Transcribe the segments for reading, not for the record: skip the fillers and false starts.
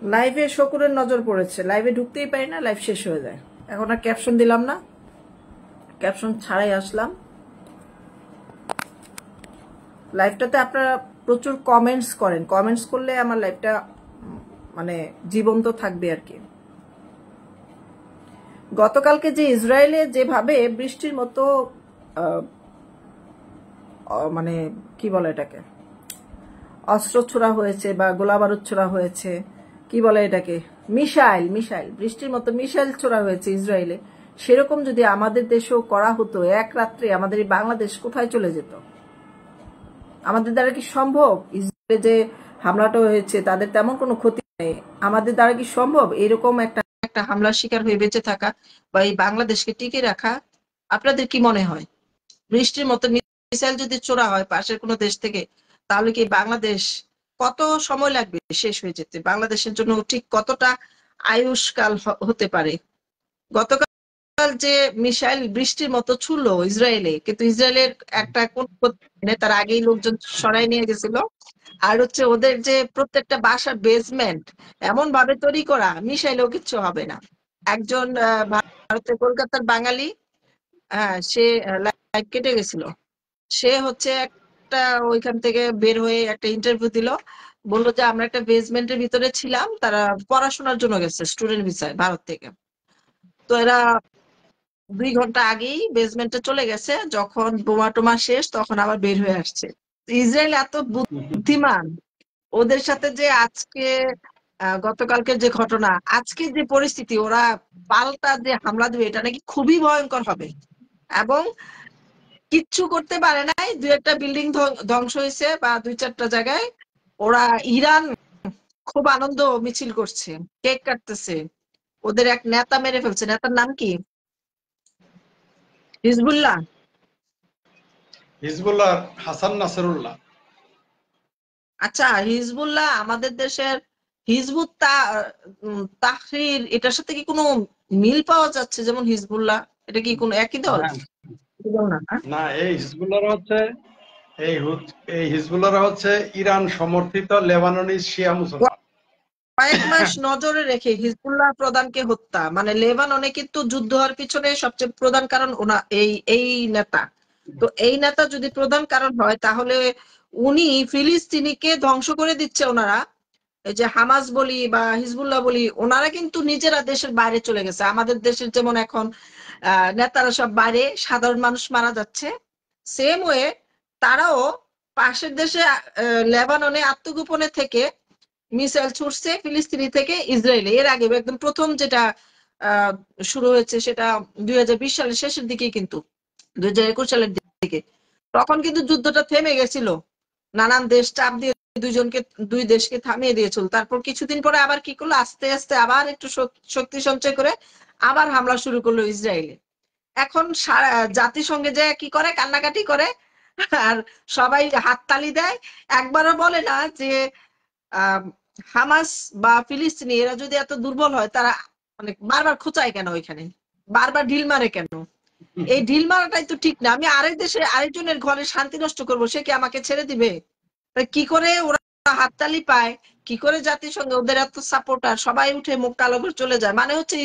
লাইভে শকুরের নজর পড়েছে, লাইভে ঢুকতেই পারি না, লাইভ শেষ হয়ে যায়। এখন আর ক্যাপশন দিলাম না, ক্যাপশন ছাড়াই আসলাম লাইভটাতে। আপনারা প্রচুর কমেন্টস করেন, কমেন্টস করলে আমার লাইভটা মানে জীবন্ত থাকবে আর কি। গতকালকে যে ইসরায়েলে যেভাবে বৃষ্টির মতো মানে কি বলে এটাকে, অস্ত্র ছোড়া হয়েছে বা গোলা বারুদ ছোড়া হয়েছে, কি বলে এটাকে, মিসাইল, বৃষ্টির মতো মিসাইল ছোড়া হয়েছে ইসরায়েলে, সেরকম যদি আমাদের দেশেও করা হতো এক রাত্রে, আমাদের এই বাংলাদেশ কোথায় চলে যেত? আমাদের দ্বারা কি সম্ভব? ইসরায়েলে যে হামলাটা হয়েছে তাদের তেমন কোনো ক্ষতি নেই, আমাদের দ্বারা কি সম্ভব এরকম একটা হামলার শিকার হয়ে বেঁচে থাকা বা এই বাংলাদেশকে টিকে রাখা? আপনাদের কি মনে হয় বৃষ্টির মতো মিসাইল যদি ছোড়া হয় পাশের কোনো দেশ থেকে, তাহলে কি বাংলাদেশ কত সময় লাগবে শেষ হয়ে যেতে? বাংলাদেশের জন্য ঠিক কতটা আয়ুষ্কাল হতে পারে? গতকাল যে মিসাইল বৃষ্টির মতো ছুড়লো ইসরায়েলে, কিন্তু ইসরায়েলের একটা কোন তার আগেই লোকজন সরাই নিয়ে গেছিল। আর হচ্ছে ওদের যে প্রত্যেকটা বাসার বেসমেন্ট এমন ভাবে তৈরি করা, মিসাইলেও কিচ্ছু হবে না। একজন ভারতের কলকাতার বাঙালি, সে লাইভ কেটে গেছিল, সে হচ্ছে একটা ওইখান থেকে বের হয়ে একটা ইন্টারভিউ দিল, বললো যে আমরা একটা বেসমেন্টের ভিতরে ছিলাম, তারা পড়াশোনার জন্য গেছে স্টুডেন্ট ভিসায় ভারত থেকে। তো এরা 2 ঘন্টা আগেই বেসমেন্টে চলে গেছে, যখন বোমা টোমা শেষ তখন আবার বের হয়ে আসছে। ইসরায়েল এত বুদ্ধিমান, ওদের সাথে যে আজকে গতকালকের যে ঘটনা, আজকে যে পরিস্থিতি, ওরা পাল্টা যে হামলা দেবে এটা নাকি খুবই ভয়ঙ্কর হবে। এবং কিচ্ছু করতে পারে নাই, 2-1টা বিল্ডিং ধ্বংস হয়েছে বা 2-4টা জায়গায়। ওরা ইরান খুব আনন্দ মিছিল করছে, কেক কাটতেছে, ওদের এক নেতা মেরে ফেলছে। নেতার নাম কি? হিজবুল্লাহ। হিজবুল্লাহ হাসান নাসরুল্লাহ। আচ্ছা, হিজবুল্লাহ আমাদের দেশের হিজবুত তাহরির, এটার সাথে কি কোনো মিল পাওয়া যাচ্ছে? যেমন হিজবুল্লাহ, এটা কি কোনো একই দল? হ্যাঁ, না, এই হিজবুল্লাহরা হচ্ছে ইরান সমর্থিত লেবাননি শিয়া মুসলমান। কয়েক মাস নজরে রেখে হিজবুল্লাহ প্রধানকে হত্যা, মানে লেবাননে কিন্তু যুদ্ধ হওয়ার পিছনে সবচেয়ে প্রধান কারণ এই নেতা। তো এই নেতা যদি প্রধান কারণ হয়, তাহলে উনি ফিলিস্তিনিকে ধ্বংস করে দিচ্ছে। ওনারা এই যে হামাস বলি বা হিজবুল্লাহ বলি, ওনারা কিন্তু নিজেরা দেশের বাইরে চলে গেছে। আমাদের দেশের যেমন এখন নেতারা সব বাইরে, সাধারণ মানুষ মারা যাচ্ছে, সেম ওয়ে তারাও পাশের দেশে লেবাননে আত্মগোপনে থেকে মিসাইল ছুটছে ফিলিস্তিনি থেকে ইসরায়েলে। এর আগে একদম প্রথম যেটা শুরু হয়েছে সেটা 2020 সালের শেষের দিকে, কিন্তু 2021 সালের দিকে তখন কিন্তু যুদ্ধটা থেমে গেছিল। নানান দেশ চাপ দিয়ে দুই দেশকে থামিয়ে দিয়েছিল। তারপর কিছুদিন পরে আবার কি করলো, আস্তে আস্তে আবার একটু শক্তি সঞ্চয় করে আবার হামলা শুরু করলো ইসরায়েলে। এখন জাতিসংঘে যে কি করে, কান্নাকাটি করে আর সবাই হাততালি দেয়। একবারও বলে না যে হামাস বা ফিলিস্তিনি এরা যদি এত দুর্বল হয়, তারা মানে বারবার খোঁচায় কেন, ওইখানে বারবার ঢিল মারে কেন? এই ঢিল মারাটাই তো ঠিক না। আমি আরেক দেশে আরেকজনের ঘরে শান্তি নষ্ট করবো, সে কি আমাকে ছেড়ে দিবে? কি করে ওরা হাততালি পায়, কি করে জাতিসংঘে ওদের এত সাপোর্টার, সবাই উঠে মুখ কালো করে চলে যায়? মানে হচ্ছে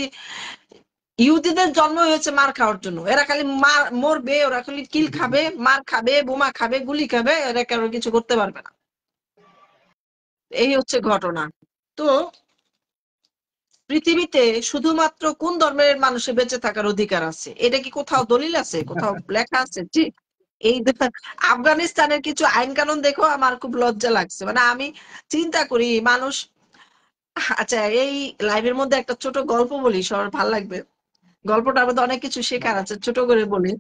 ইহুদিদের জন্ম হয়েছে মার খাওয়ার জন্য, এরা খালি মরবে, ওরা খালি কিল খাবে, মার খাবে, বোমা খাবে, গুলি খাবে, এরা কারো কিছু করতে পারবে না। এই হচ্ছে ঘটনা। তো পৃথিবীতে শুধুমাত্র কোন ধর্মের মানুষের বেঁচে থাকার অধিকার আছে? এটা কি কোথাও দলিল আছে, কোথাও লেখা আছে? যে এই আফগানিস্তানের কিছু আইন কানুন দেখো আমার খুব লজ্জা লাগছে। মানে আমি চিন্তা করি মানুষ। আচ্ছা, এই লাইভের মধ্যে একটা ছোট গল্প বলি, সবার ভালো লাগবে। গল্পটার মধ্যে অনেক কিছু শেখার আছে, ছোট করে বলি,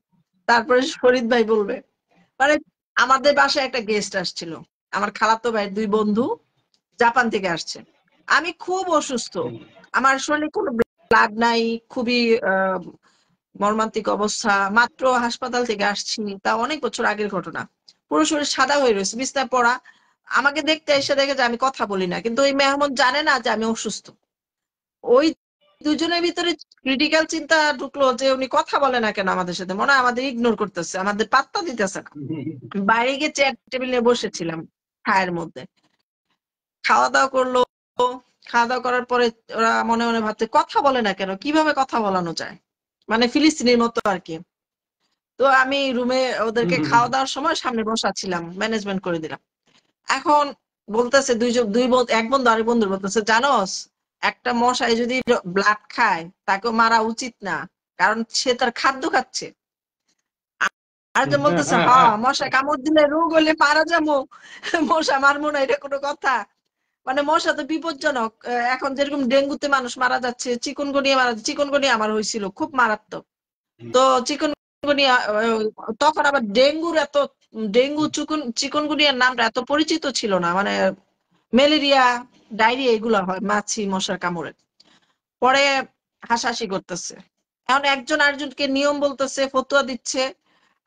তারপরে ফরিদ ভাই বলবে। মানে আমাদের বাসায় একটা গেস্ট আসছিল, আমার খালাতো ভাইয়ের 2 বন্ধু জাপান থেকে আসছে। আমি খুব অসুস্থ, আমার শরীরে কোনো ব্লাড নাই, খুবই মর্মান্তিক অবস্থা, মাত্র হাসপাতাল থেকে আসছি, তা অনেক বছর আগের ঘটনা। পুরো শরীর সাদা হয়ে রয়েছে, বিছনায় পড়া। আমাকে দেখতে এসে দেখে যে আমি কথা বলি না, কিন্তু ওই মেহমান জানে না যে আমি অসুস্থ। ওই দুজনের ভিতরে ক্রিটিক্যাল চিন্তা ঢুকলো যে উনি কথা বলে না কেন আমাদের সাথে, মনে হয় আমাদের ইগনোর করতেছে, আমাদের পাত্তা দিতেছে না। বাইরে গিয়ে চেয়ার টেবিল নিয়ে বসেছিলাম ছায়ের মধ্যে, খাওয়া দাওয়া করলো। খাওয়া দাওয়া করার পরে ওরা মনে মনে ভাবছে কথা বলে না কেন, কিভাবে কথা বলানো যায়, মানে ফিলিস্তিনির মতো আর কি। তো আমি রুমে ওদেরকে খাওয়া দাওয়ার সময় সামনে বসা ছিলাম, ম্যানেজমেন্ট করে দিলাম। এখন বলতেছে এক বন্ধু আরেক বন্ধু বলতেছে, জানোস একটা মশাই যদি ব্লাড খায় তাকে মারা উচিত না, কারণ সে তার খাদ্য খাচ্ছে। আরেকজন বলতেছে, হ্যাঁ মশা কামড় দিলে রোগ হলে মারা যাবো, মশা মারবো না, এটা কোনো কথা? মানে মশা তো বিপজ্জনক। এখন যেরকম ডেঙ্গুতে মানুষ মারা যাচ্ছে, চিকুনগুনিয়া চিকুনগুনিয়া আমার হয়েছিল, খুব মারাত্মক। তো চিকুনগুনিয়া তখন আবার ডেঙ্গু চিকুনগুনিয়ার নামটা এত পরিচিত ছিল না, মানে ম্যালেরিয়া ডায়রিয়া এগুলা হয় মাছি মশার কামড়ে। পরে হাসাহাসি করতেছে, এখন একজন আরেকজনকে নিয়ম বলতেছে, ফতুয়া দিচ্ছে,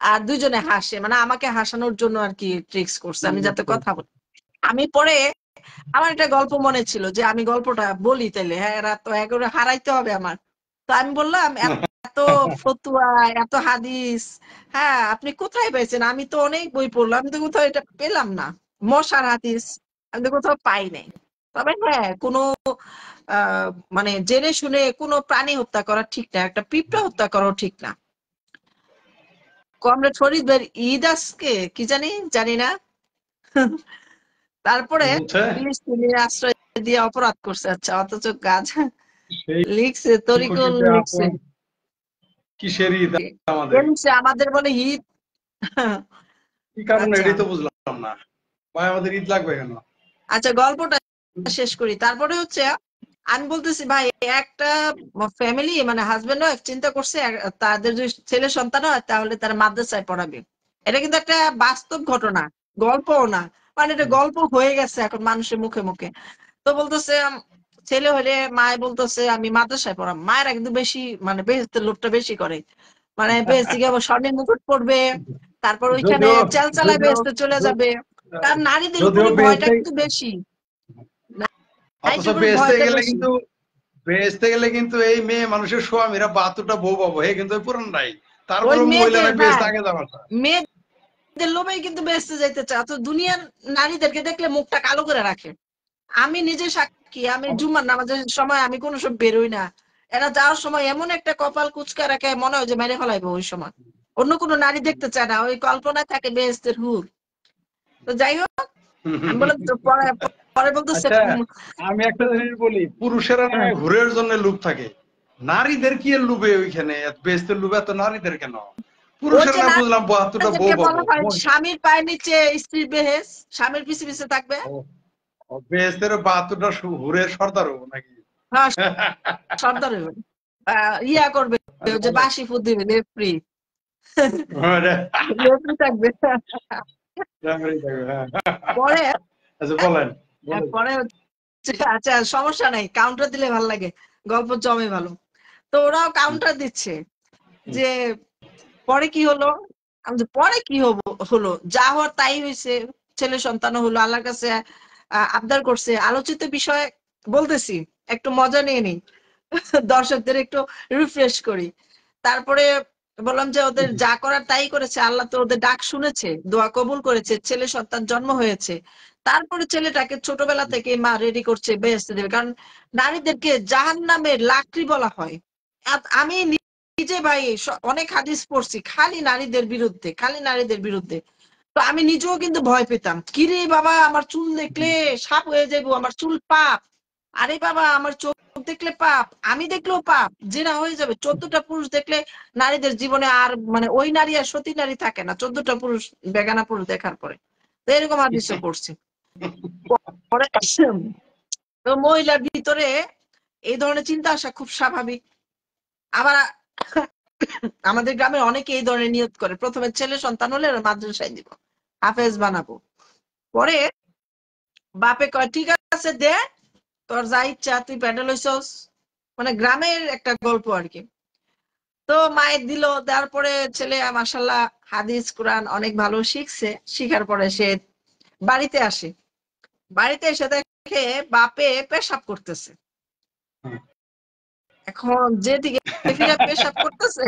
আর দুইজনে হাসে, মানে আমাকে হাসানোর জন্য আর কি ট্রিক্স করছে আমি যাতে কথা বলি। আমি পরে আমার একটা গল্প মনে ছিল যে আমি গল্পটা বলি, তাইলে হ্যাঁ এরা তো একেবারে হারাইতে হবে আমার। তো আমি বললাম, এত ফতুয়া, এত হাদিস, হ্যাঁ আপনি কোথায় পেয়েছেন? আমি তো অনেক বই পড়লাম, আমি তো কোথাও এটা পেলাম না, মশার হাদিস আমি তো কোথাও পাই নাই। তবে হ্যাঁ কোনো মানে জেনে শুনে কোনো প্রাণী হত্যা করা ঠিক না, একটা পিঁপড়া হত্যা করাও ঠিক না। কমরেড ফরিদ ভাই ঈদ আজকে কি জানি না। তারপরে বলছে ফিলিস্তিনির আশ্রয় দিয়ে অপরাধ করছে, আচ্ছা, অথচ কাজ সেই লিখছে, তরিকুল শিক্ষককে লিখছে, আপন কিসের ঈদ আমাদের? লিখছে আমাদের বলে ঈদ। কি কারণে আচ্ছা এটাই তো বুঝলাম না। ভাই আমাদের ঈদ লাগবে কেন? আচ্ছা, গল্পটা শেষ করি। তারপরে হচ্ছে আমি বলতেছি, ভাই একটা ফ্যামিলি মানে হাজবেন্ড ওয়াইফ চিন্তা করছে তাদের যদি ছেলে সন্তান হয় তাহলে তারা মাদ্রাসায় পড়াবে। এটা কিন্তু একটা বাস্তব ঘটনা, গল্পও না, মানে এটা গল্প হয়ে গেছে এখন মানুষের মুখে মুখে। তো বলতেছে ছেলে হলে মায় বলতেছে আমি মাদ্রাসায় পড়াম। মায়েরা কিন্তু বেশি মানে বেহেস্তের লোভটা বেশি করে, মানে বেহেস্তে গিয়ে আবার স্বর্ণের মুকুট পড়বে, তারপর ওইখানে যদিও চাল চালায় যদিও বেহেস্তে চলে যাবে। কারণ নারীদের যদিও উপরে ভয়টা বেহেশতে, কিন্তু বেশি, অথচ নারীদের উপরে বেহেশতে ভয়টা গেলে বেশি। কিন্তু বেহেশতে গেলে কিন্তু এই মেয়ে মানুষের স্বামীরা 72টা বউ পাবো, হে কিন্তু পুরান নাই। ওই তারপরে মেয়েদের, মহিলারা হ্যাঁ, বেহেশতে আগে যাওয়ার চায়। মেয়েদের লোভেই কিন্তু বেহেস্তে যাইতে চায়। তো দুনিয়ার নারীদেরকে দেখলে মুখটা কালো করে রাখে। আমি নিজে সাক্ষী, আমি জুম্মার নামাজের সময় আমি কোনো সব বেরোই না। এরা যাওয়ার সময় এমন একটা কপাল কুচকা রাখে, মনে হয় যে মেরে ফেলাইবো ওই সময়। অন্য কোনো নারী দেখতে চায় না, ওই কল্পনায় থাকে বেহেস্তের হুর। তো যাই হোক, আমি বললাম তো পরে পরে বলতেছে আচ্ছা, আমি একটা জিনিস বলি, পুরুষেরা না হ্যাঁ, ঘুরের জন্য লোভ থাকে, নারীদের কি এর লোভে ওইখানে বেহেশতের লোভে এত নারীদের কেন? ওই পুরুষেরা যে না বুঝলাম 72টা বউ নারীদেরকে পাবো। বলা হয় স্বামীর পায়ের নিচে স্ত্রীর বেহেস, স্বামীর পিছে পিছে থাকবে। বেহেশতের 72টা হুরের সর্দার হবো নাকি? হ্যাঁ, সর্দার হইবে। ইয়া করবে, আচ্ছা ওই যে বলেন। বাঁশি ফুঁ দিবে, রেফরি রেফরি থাকবে। পরে আচ্ছা বলেন বলেন। পরে হচ্ছে, আচ্ছা সমস্যা নাই, কাউন্টার দিলে ভালো লাগে, গল্প জমে ভালো। তো ওরাও কাউন্টার দিচ্ছে যে পরে কি হলো। আমি যে পরে কি হলো, যা হওয়ার তাই হয়েছে, ছেলে সন্তান হলো, আল্লাহর কাছে আবদার করছে। আলোচিত বিষয় বলতেছি, একটু মজা নিয়ে নিই, দর্শকদের একটু রিফ্রেশ করি। তারপরে বললাম যে ওদের যা করার তাই করেছে, আল্লাহ তো ওদের ডাক শুনেছে, দোয়া কবুল করেছে, ছেলে সন্তান জন্ম হয়েছে। তারপরে ছেলেটাকে ছোটবেলা থেকে মা রেডি করছে বেহেশতে দেবে, কারণ নারীদেরকে জাহান্নামের লাকড়ি বলা হয়। আমি নিজে ভাই অনেক হাদিস পড়ছি খালি নারীদের বিরুদ্ধে, খালি নারীদের বিরুদ্ধে। তো আমি নিজেও কিন্তু ভয় পেতাম, কিরে বাবা আমার চুল দেখলে সাপ হয়ে যাবো, আমার চুল পাপ, আরে বাবা আমার চোখ দেখলে পাপ, আমি দেখলেও পাপ, জেনা হয়ে যাবে। 14টা পুরুষ দেখলে নারীদের জীবনে আর মানে ওই নারী আর সতী নারী থাকে না 14টা পুরুষ বেগানা পুরুষ দেখার পরে। তো এরকম হাদিসও পড়ছি। পরে তো মহিলার ভিতরে এই ধরনের চিন্তা আসা খুব স্বাভাবিক। আবার আমাদের গ্রামে অনেকে এই ধরনের নিয়ত করে, প্রথমে ছেলে সন্তান হলে মাদ্রাসায় দিব, হাফেজ বানাবো। পরে বাপে কয় ঠিক আছে দে, তোর যা ইচ্ছা, তুই প্যাডেল হইছস, মানে গ্রামের একটা গল্প আর কি। তো মায়ের দিল, দেওয়ার পরে ছেলে মাশাল্লাহ হাদিস কোরআন অনেক ভালো শিখছে। শিখার পরে সে বাড়িতে আসে, বাড়িতে এসে দেখে বাপে পেশাব করতেছে। এখন যেদিকে ফিরে পেশাব করতেছে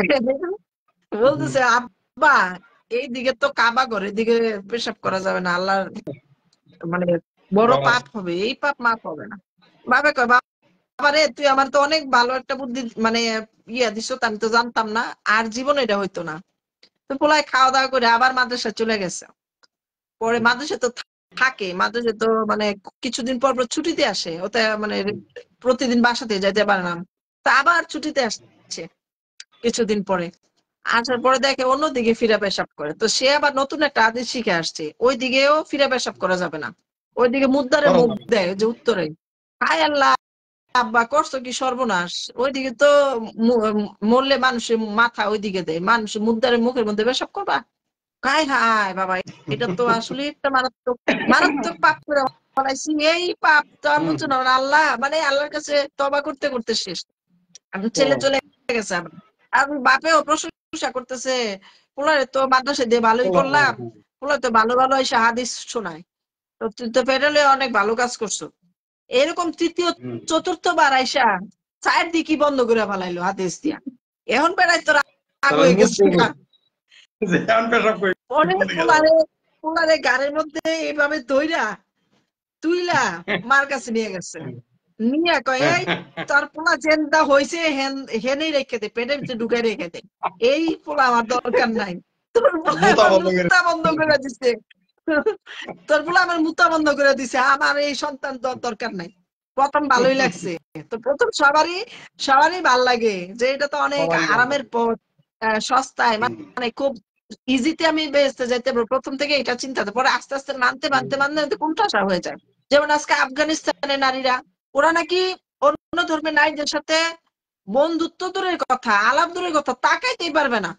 বলতেছে, আব্বা এইদিকে তো কাবা ঘর, এদিকে পেশাব করা যাবে না, আল্লাহর মানে বড় পাপ হবে, এই পাপ মাফ হবে না। বাবা কয়, বাবারে তুই আমার তো অনেক ভালো একটা বুদ্ধি মানে দিছ, তো আমি তো জানতাম না, আর জীবনে এটা হইতো না। তো পোলায় খাওয়া দাওয়া করে আবার মাদ্রাসা চলে গেছে। পরে মাদ্রাসা তো থাকে, মাদ্রাসা তো মানে কিছুদিন পর পর ছুটিতে আসে, ওতে মানে প্রতিদিন বাসাতে যাইতে পারে না। তা আবার ছুটিতে আসছে কিছুদিন পরে, আসার পরে দেখে অন্যদিকে ফিরা পেশাব করে। তো সে আবার নতুন একটা আদেশ শিখে আসছে, ওই দিকেও ফিরা পেশাব করা যাবে না, ওইদিকে মুদ্রারে করা মুখ যাবে না। দেয় যে উত্তরে। হায় আল্লাহ, আব্বা করছো কি সর্বনাশ! ওইদিকে তো মরলে মানুষের মাথা ওইদিকে দেয়, মানুষের মুদ্রারে মুখের মধ্যে পেশাব করবা? হায় হায় বাবা, এটা তো আসলে একটা মারাত্মক মারাত্মক পাপ করে ফেলাইছি। এই পাপ তো আর হুম। মোচন হবে না। আল্লাহ মানে আল্লাহর কাছে তওবা করতে করতে শেষ। এখন ও ছেলে চলে গেছে আবার, আর বাপেও প্রশংসা করতেছে, পোলারে তো মাদ্রাসা দিয়ে ভালোই বললাম, করলাম, পোলা তো ভালো ভালো এসে হাদিস শোনায়, তো তুই তো পেরেলে অনেক ভালো কাজ করছো। এরকম তৃতীয় হুম। চতুর্থ বার আইসা চায়ের দিকে বন্ধ করে ফেলাইলো হাদিস দিয়া। এখন বেড়াই তো রাগ তাহলে হয়ে মুখ গেছে। বলবো যে এখন পেশাব করে পরে কোনে গেল। পোলারে পোলারে গাড়ির মধ্যে এইভাবে দইরা তুইলা মার কাছে নিয়ে গেছে। নিয়ে কয়, এই তোর পোলা জেন্দা হয়েছে হেনেই রেখে দে, পেটের ভিতরে ঢুকে রেখে দে, এই পোলা আমার দরকার নাই। তোর পোলা মুতা আমার বন্ধ করে। মুতা বন্ধ করে দিছে, তোর পোলা আমার মুতা বন্ধ করে দিছে, আমার এই সন্তান তোর দরকার নাই। প্রথম ভালোই লাগছে, তো প্রথম সবারই সবারই ভাল লাগে যে এটা তো অনেক সবারই ভালো আরামের লাগে। পথ, সস্তায়, হুম। মানে খুব ইজিতে আমি বেহেস্তে যাইতে পারবো। প্রথম থেকে এটা চিন্তা, পরে আস্তে আস্তে মানতে মানতে মানতে কোনঠাসা হয়ে যায়। যেমন আজকে আফগানিস্তানের নারীরা, ওরা নাকি অন্য ধর্মের নারীদের সাথে বন্ধুত্ব দূরের কথা, আলাপ দূরের কথা, তাকাইতেই পারবে না।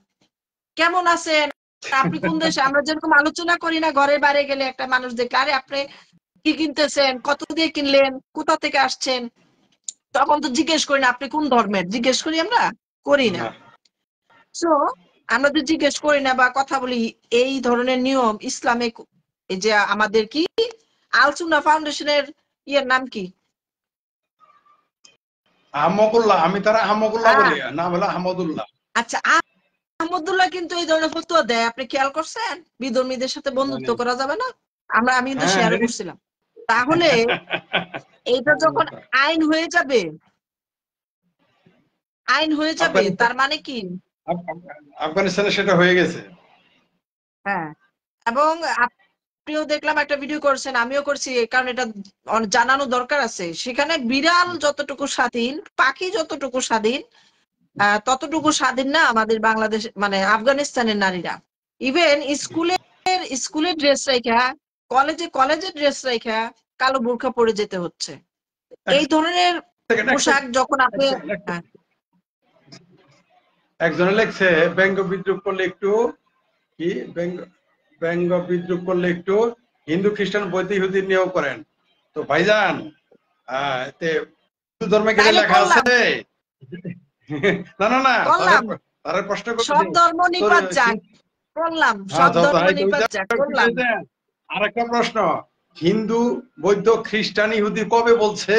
কেমন আছেন, আপনি কোন দেশে, আমরা যেরকম আলোচনা করি না ঘরের বাইরে গেলে একটা মানুষ দেখলে, আরে আপনি কি কিনতেছেন, কত দিয়ে কিনলেন, কোথা থেকে আসছেন, তখন তো জিজ্ঞেস করি না আপনি কোন ধর্মের, জিজ্ঞেস করি আমরা? করি না। না। সো আমরা তো জিজ্ঞেস করি না বা কথা বলি, এই ধরনের নিয়ম ইসলামে এই যে আমাদের কি আলসুন্নাহ ফাউন্ডেশনের নাম কি? আহমকুল্লাহ, আমি তারা আহমকুল্লাহ হ্যাঁ, বলি, না বলে আহমদুল্লাহ। আচ্ছা, আহমদুল্লাহ কিন্তু এই ধরনের ফতোয়া দেয়, আপনি খেয়াল করছেন? বিধর্মীদের সাথে বন্ধুত্ব জানি। করা যাবে না, আমি কিন্তু হ্যাঁ শেয়ারও করছিলাম। তাহলে এইটা যখন আইন হয়ে যাবে, আইন হয়ে যাবে, আফগানিস্তান তার মানে কি? আফগানিস্তানে সেটা হয়ে গেছে। হ্যাঁ, এবং আপনিও দেখলাম একটা ভিডিও করছেন, আমিও করছি, কারণ এটা জানানো দরকার আছে। সেখানে বিড়াল যতটুকু স্বাধীন, পাখি যতটুকু স্বাধীন, ততটুকু স্বাধীন না আমাদের বাংলাদেশ মানে আফগানিস্তানের নারীরা। ইভেন স্কুলের ড্রেস রাইখা, কলেজে ড্রেস রাইখা কালো বোরখা পরে যেতে হচ্ছে। এক এই ধরনের সেকেন্ড, এক পোশাক সেকেন্ড, যখন এক আপনি সেকেন্ড, এক হ্যাঁ, সেকেন্ড। একজনে লেখছে ব্যঙ্গ বিদ্রুপ করলে একটু কি ব্যঙ্গ ব্যঙ্গ বিদ্রুপ করলে একটু হিন্দু খ্রিস্টান বৌদ্ধ ইহুদি নিয়েও করেন। তো ভাইজান, এতে হিন্দু ধর্মে গেলে তাইলে লেখা করলাম আছে? না না না, তারে করলাম তারে প্রশ্ন সব করতেছি। ধর্ম তোর নিপাত যাক, করলাম হ্যাঁ, সব ধর্ম নিপাত যাক, করলাম। আরেকটা প্রশ্ন, হিন্দু বৌদ্ধ খ্রিস্টান ইহুদি কবে বলছে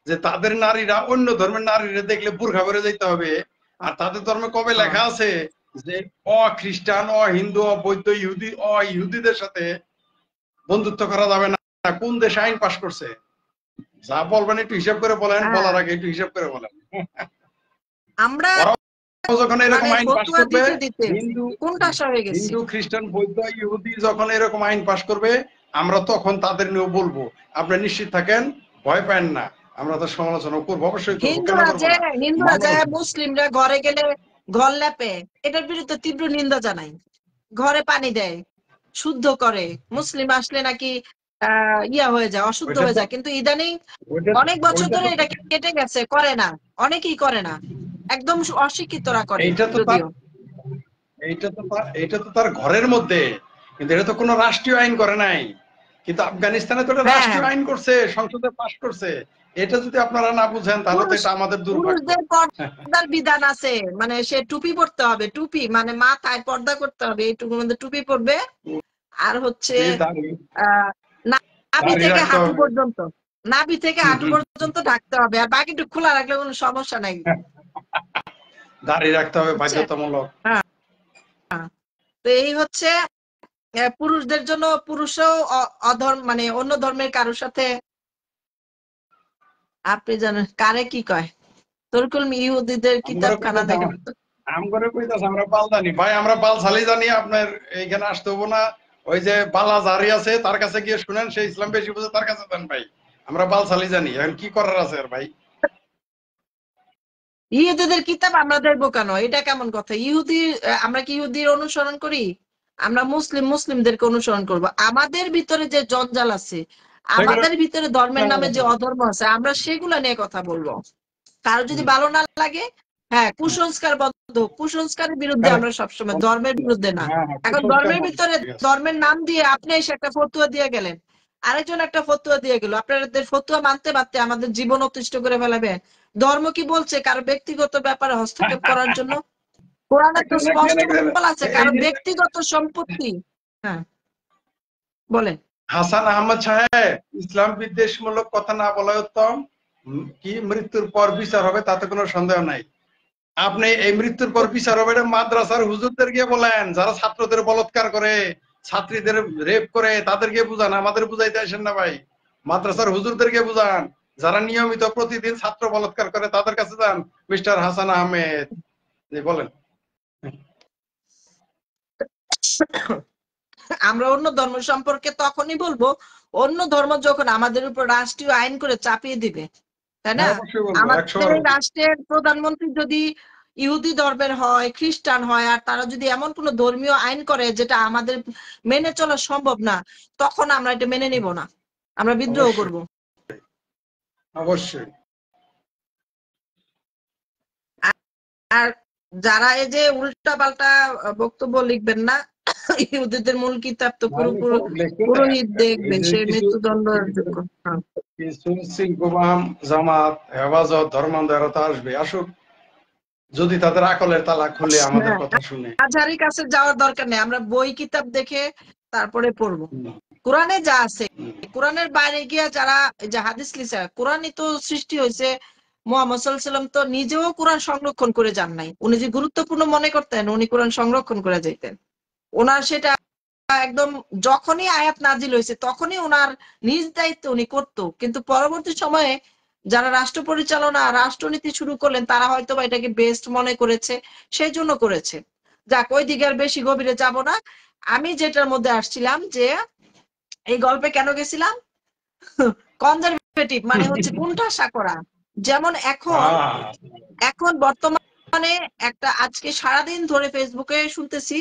যে তাদের নারীরা অন্য ধর্মের নারীরা দেখলে বুরখা পরে যেতে হবে? আর তাদের ধর্মে কবে হ্যাঁ, লেখা আছে যে খ্রিস্টান হিন্দু বৌদ্ধ ইহুদি ইহুদিদের সাথে বন্ধুত্ব করা যাবে না? কোন দেশে আইন পাশ করছে? যা বলবেন একটু হিসাব করে বলেন, হ্যাঁ, বলার আগে একটু হিসাব করে বলেন। আমরা ওরাও যখন এরকম মানে আইন পাশ ফতুয়া করবে, দিতে দিতে হিন্দু কোনঠাসা হয়ে গেছি। হিন্দু খ্রিস্টান বৌদ্ধ ইহুদি যখন এরকম আইন পাশ করবে, আমরা তখন তাদের নিয়েও বলবো। আপনারা নিশ্চিত থাকেন, ভয় পান না, আমরা তো সমালোচনা করবো, অবশ্যই করবো, কেন করবো না? হিন্দুরা যে মানুষ। মুসলিমরা ঘরে গেলে ঘর লেপে, এটার বিরুদ্ধে তীব্র নিন্দা জানাই। ঘরে পানি দেয়, শুদ্ধ করে, মুসলিম আসলে নাকি হয়ে যায়, অশুদ্ধ ওইটা হয়ে তো যায়, কিন্তু ইদানিং ওইটা অনেক বছর ওইটা ধরে তো এটা কেটে গেছে, করে না, অনেকেই করে না, একদম অশিক্ষিতরা করে এইটা তো তার যদিও। এইটা তো তার ঘরের মধ্যে, কিন্তু এটা তো কোনো রাষ্ট্রীয় আইন করে নাই। কিন্তু আফগানিস্তানে তো এটা হ্যাঁ, হ্যাঁ, রাষ্ট্রীয় আইন করছে, সংসদে পাশ করছে। এটা যদি আপনারা না বুঝেন তাহলে তো পুরুষ এটা আমাদের দুর্ভাগ্য। পুরুষদের পর্দার বিধান আছে, মানে সে টুপি পরতে হবে, টুপি মানে মাথায় পর্দা করতে হবে, এইটুকুর মধ্যে টুপি পরবে। আর হচ্ছে দাঁড়িয়ে আহ নাভি দাঁড়িয়ে থেকে রাখতে হাঁটু হবে। পর্যন্ত, নাভি থেকে হুম, হাঁটু হুম। পর্যন্ত ঢাকতে হবে, আর বাকিটুকু খোলা রাখলে কোনো সমস্যা নাই। দাঁড়িয়ে রাখতে হবে বুঝছেন? বাধ্যতামূলক। হ্যাঁ, হ্যাঁ। তো এই হচ্ছে পুরুষদের জন্য, পুরুষও অধর্ম মানে অন্য ধর্মের কারোর সাথে আপনি জানেন কারে কি কয়? তরকুল ইহুদিদের কিতাবখানা দেখেন। আমগরে কইতাছে আমরা বাল জানি ভাই, আমরা বাল ছালি জানি, আপনার এইখানে আসতে হবো না। ওই যে বালা জারি আছে তার কাছে গিয়ে শুনেন, সে ইসলাম বেশি বুঝে, তার কাছে যান ভাই। আমরা বাল ছালি জানি, এখন কি করার আছে আর ভাই? ইহুদিদের কিতাব আমরা দেখবো কেন? এটা কেমন কথা? আমরা কি ইহুদির অনুসরণ করি? আমরা মুসলিমদেরকে অনুসরণ করব। আমাদের ভিতরে যে জঞ্জাল আছে, আমাদের ভিতরে ধর্মের নামে যে অধর্ম আছে, আমরা সেগুলা নিয়ে কথা বলবো। কারো যদি ভালো না লাগে, হ্যাঁ, কুসংস্কার বন্ধ, কুসংস্কারের বিরুদ্ধে আমরা সবসময়, ধর্মের বিরুদ্ধে না। এখন ধর্মের ভিতরে ধর্মের নাম দিয়ে আপনি এসে একটা ফতুয়া দিয়ে গেলেন, আরেকজন একটা ফতুয়া দিয়ে গেল, আপনাদের ফতুয়া মানতে মানতে আমাদের জীবন অতিষ্ঠ করে ফেলাবে। ধর্ম কি বলছে কারো ব্যক্তিগত ব্যাপারে হস্তক্ষেপ করার জন্য? কোরআনে তো স্পষ্ট বলা আছে কারো ব্যক্তিগত সম্পত্তি। হ্যাঁ, বলেন। হাসান আহমদ সাহেব, ইসলাম বিদ্বেষমূলক কথা না বলা উত্তম। কি মৃত্যুর পর বিচার হবে তাতে কোনো সন্দেহ নাই। আপনি এই মৃত্যুর পর বিচার হবে এটা মাদ্রাসার হুজুরদের গিয়ে বলেন, যারা ছাত্রদের বলৎকার করে, ছাত্রীদের রেপ করে, তাদেরকে বুঝান, আমাদের বুঝাইতে আসেন না ভাই। মাদ্রাসার হুজুরদেরকে বুঝান, যারা নিয়মিত প্রতিদিন ছাত্র বলৎকার করে, তাদের কাছে যান। মিস্টার হাসান আহমেদ, বলেন। আমরা অন্য ধর্ম সম্পর্কে তখনই বলবো অন্য ধর্ম যখন আমাদের উপর রাষ্ট্রীয় আইন করে চাপিয়ে দিবে, তাই না? আমাদের রাষ্ট্রের প্রধানমন্ত্রী যদি ইহুদি ধর্মের হয়, খ্রিস্টান হয়, আর তারা যদি এমন কোন ধর্মীয় আইন করে যেটা আমাদের মেনে চলা সম্ভব না, তখন আমরা এটা মেনে নিব না, আমরা বিদ্রোহ করব। অবশ্যই। আর যারা এই যে উল্টা পাল্টা বক্তব্য লিখবেন না, ইহুদিদের মূল কিতাব তো পুরোহিত দেখবে, সে মৃত্যুদণ্ড যোগ্য। জামাত, হেফাজত, ধর্মান্ধ এরা তো আসবে, আসুক, যদি তাদের আকলের তালা খুলে আমাদের কথা শুনে। আজহারির কাছে যাওয়ার দরকার নেই, আমরা বই কিতাব দেখে তারপরে পড়বো। কোরআনে যা আছে, কোরআনের বাইরে গিয়ে যারা যে হাদিস লিখছে, কোরআনই তো সৃষ্টি হয়েছে, মুহাম্মদ সাল্লাল্লাহু আলাইহি ওয়াসাল্লাম তো নিজেও কোরআন সংরক্ষণ করে যান নাই। উনি যে গুরুত্বপূর্ণ মনে করতেন, উনি কোরআন সংরক্ষণ করে যেতেন। ওনার সেটা একদম যখনই আয়াত নাজিল হয়েছে তখনই ওনার নিজ দায়িত্ব উনি করতো, কিন্তু পরবর্তী সময়ে যারা রাষ্ট্র পরিচালনা, রাষ্ট্রনীতি শুরু করলেন, তারা হয়তো বা এটাকে বেস্ট মনে করেছে, সেই জন্য করেছে। যাক, ওই দিকে আর বেশি গভীরে যাব না। আমি যেটার মধ্যে আসছিলাম, যে এই গল্পে কেন গেছিলাম, কনজারভেটিভ মানে হচ্ছে কোণঠাসা করা। যেমন এখন বর্তমানে একটা, আজকে সারাদিন ধরে ফেসবুকে শুনতেছি